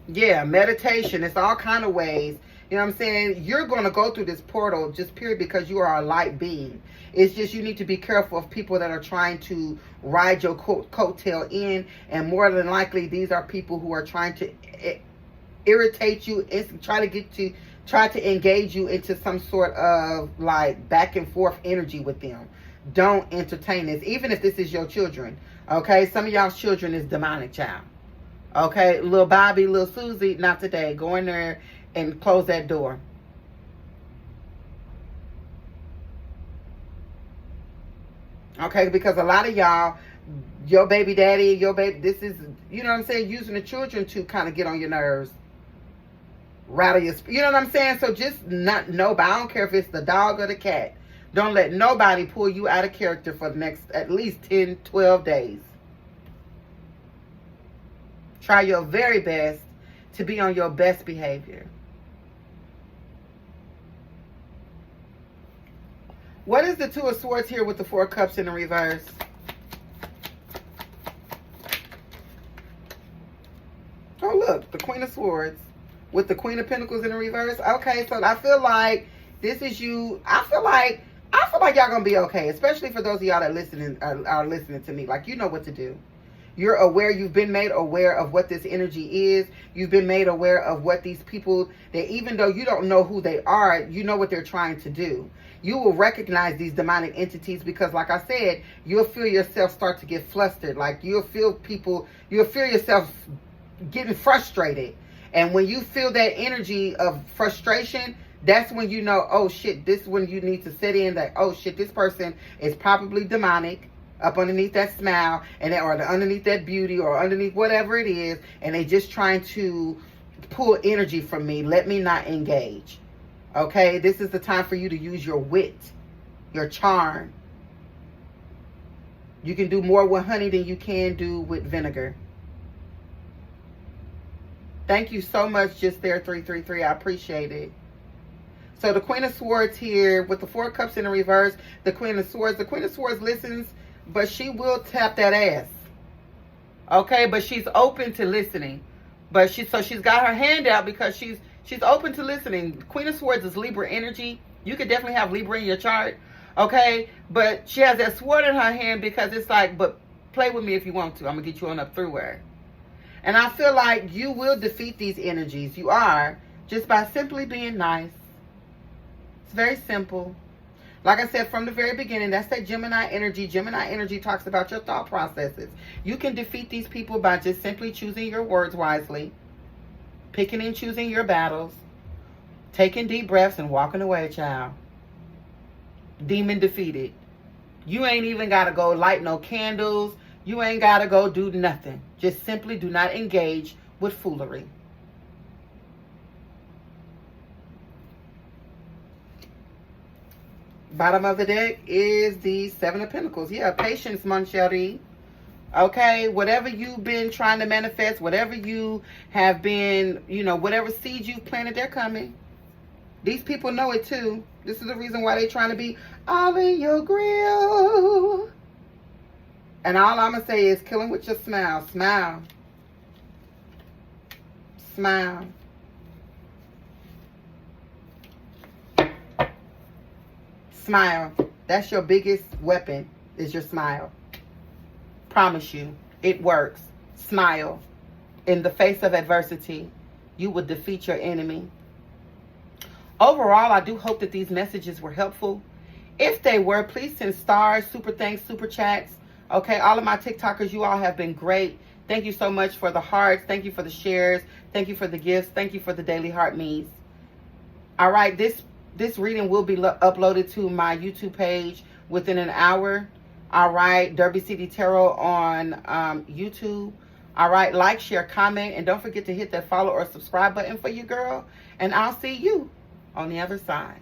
Yeah, meditation. It's all kind of ways. You know what I'm saying? You're going to go through this portal just purely because you are a light being. It's just you need to be careful of people that are trying to ride your coattail in. And more than likely, these are people who are trying to irritate you, try to engage you into some sort of like back and forth energy with them. Don't entertain this, even if this is your children. Okay? Some of y'all's children is demonic, child. Okay? Little Bobby, little Susie, not today. Go in there and close that door. Okay, because a lot of y'all, your baby daddy, this is, you know what I'm saying, using the children to kind of get on your nerves. Rattle your, you know what I'm saying? So just not, nobody, I don't care if it's the dog or the cat. Don't let nobody pull you out of character for the next at least 10, 12 days. Try your very best to be on your best behavior. What is the Two of Swords here with the 4 Cups in the reverse? Oh, look, the Queen of Swords with the Queen of Pentacles in the reverse. Okay, so I feel like this is you. I feel like y'all gonna be okay, especially for those of y'all that are listening to me. Like, you know what to do. You're aware, you've been made aware of what this energy is. You've been made aware of what these people, that even though you don't know who they are, you know what they're trying to do. You will recognize these demonic entities because, like I said, you'll feel yourself start to get flustered. Like, you'll feel yourself getting frustrated. And when you feel that energy of frustration, That's when you know, oh shit, this is when you need to sit in that, oh shit, this person is probably demonic up underneath that smile, and or underneath that beauty, or underneath whatever it is, and they just trying to pull energy from me. Let me not engage. Okay, this is the time for you to use your wit, your charm. You can do more with honey than you can do with vinegar. Thank you so much, Just There 333. I appreciate it. So the Queen of Swords here with the 4 Cups in the reverse, the Queen of Swords. The Queen of Swords listens, but she will tap that ass. Okay, but she's open to listening. But she's got her hand out because she's open to listening. Queen of Swords is Libra energy. You could definitely have Libra in your chart. Okay, but she has that sword in her hand because it's like, but play with me if you want to. I'm gonna get you on up through her. And I feel like you will defeat these energies. You are, just by simply being nice. It's very simple. Like I said from the very beginning, that's that Gemini energy. Gemini energy talks about your thought processes. You can defeat these people by just simply choosing your words wisely, picking and choosing your battles, taking deep breaths and walking away, child. Demon defeated. You ain't even got to go light no candles. You ain't got to go do nothing. Just simply do not engage with foolery. Bottom of the deck is the 7 of Pentacles. Yeah, patience, mon chéri. Okay, whatever you've been trying to manifest, whatever you have been, you know, whatever seeds you've planted, they're coming. These people know it too. This is the reason why they're trying to be all in your grill. And all I'm going to say is killing with your smile. Smile. Smile. Smile. That's your biggest weapon, is your smile. Promise you, it works. Smile. In the face of adversity, you will defeat your enemy. Overall, I do hope that these messages were helpful. If they were, please send stars, super thanks, super chats. Okay, all of my TikTokers, you all have been great. Thank you so much for the hearts. Thank you for the shares. Thank you for the gifts. Thank you for the daily heart me's. All right, this reading will be uploaded to my YouTube page within an hour. All right, Derby City Tarot on YouTube. All right, like, share, comment, and don't forget to hit that follow or subscribe button for you, girl. And I'll see you on the other side.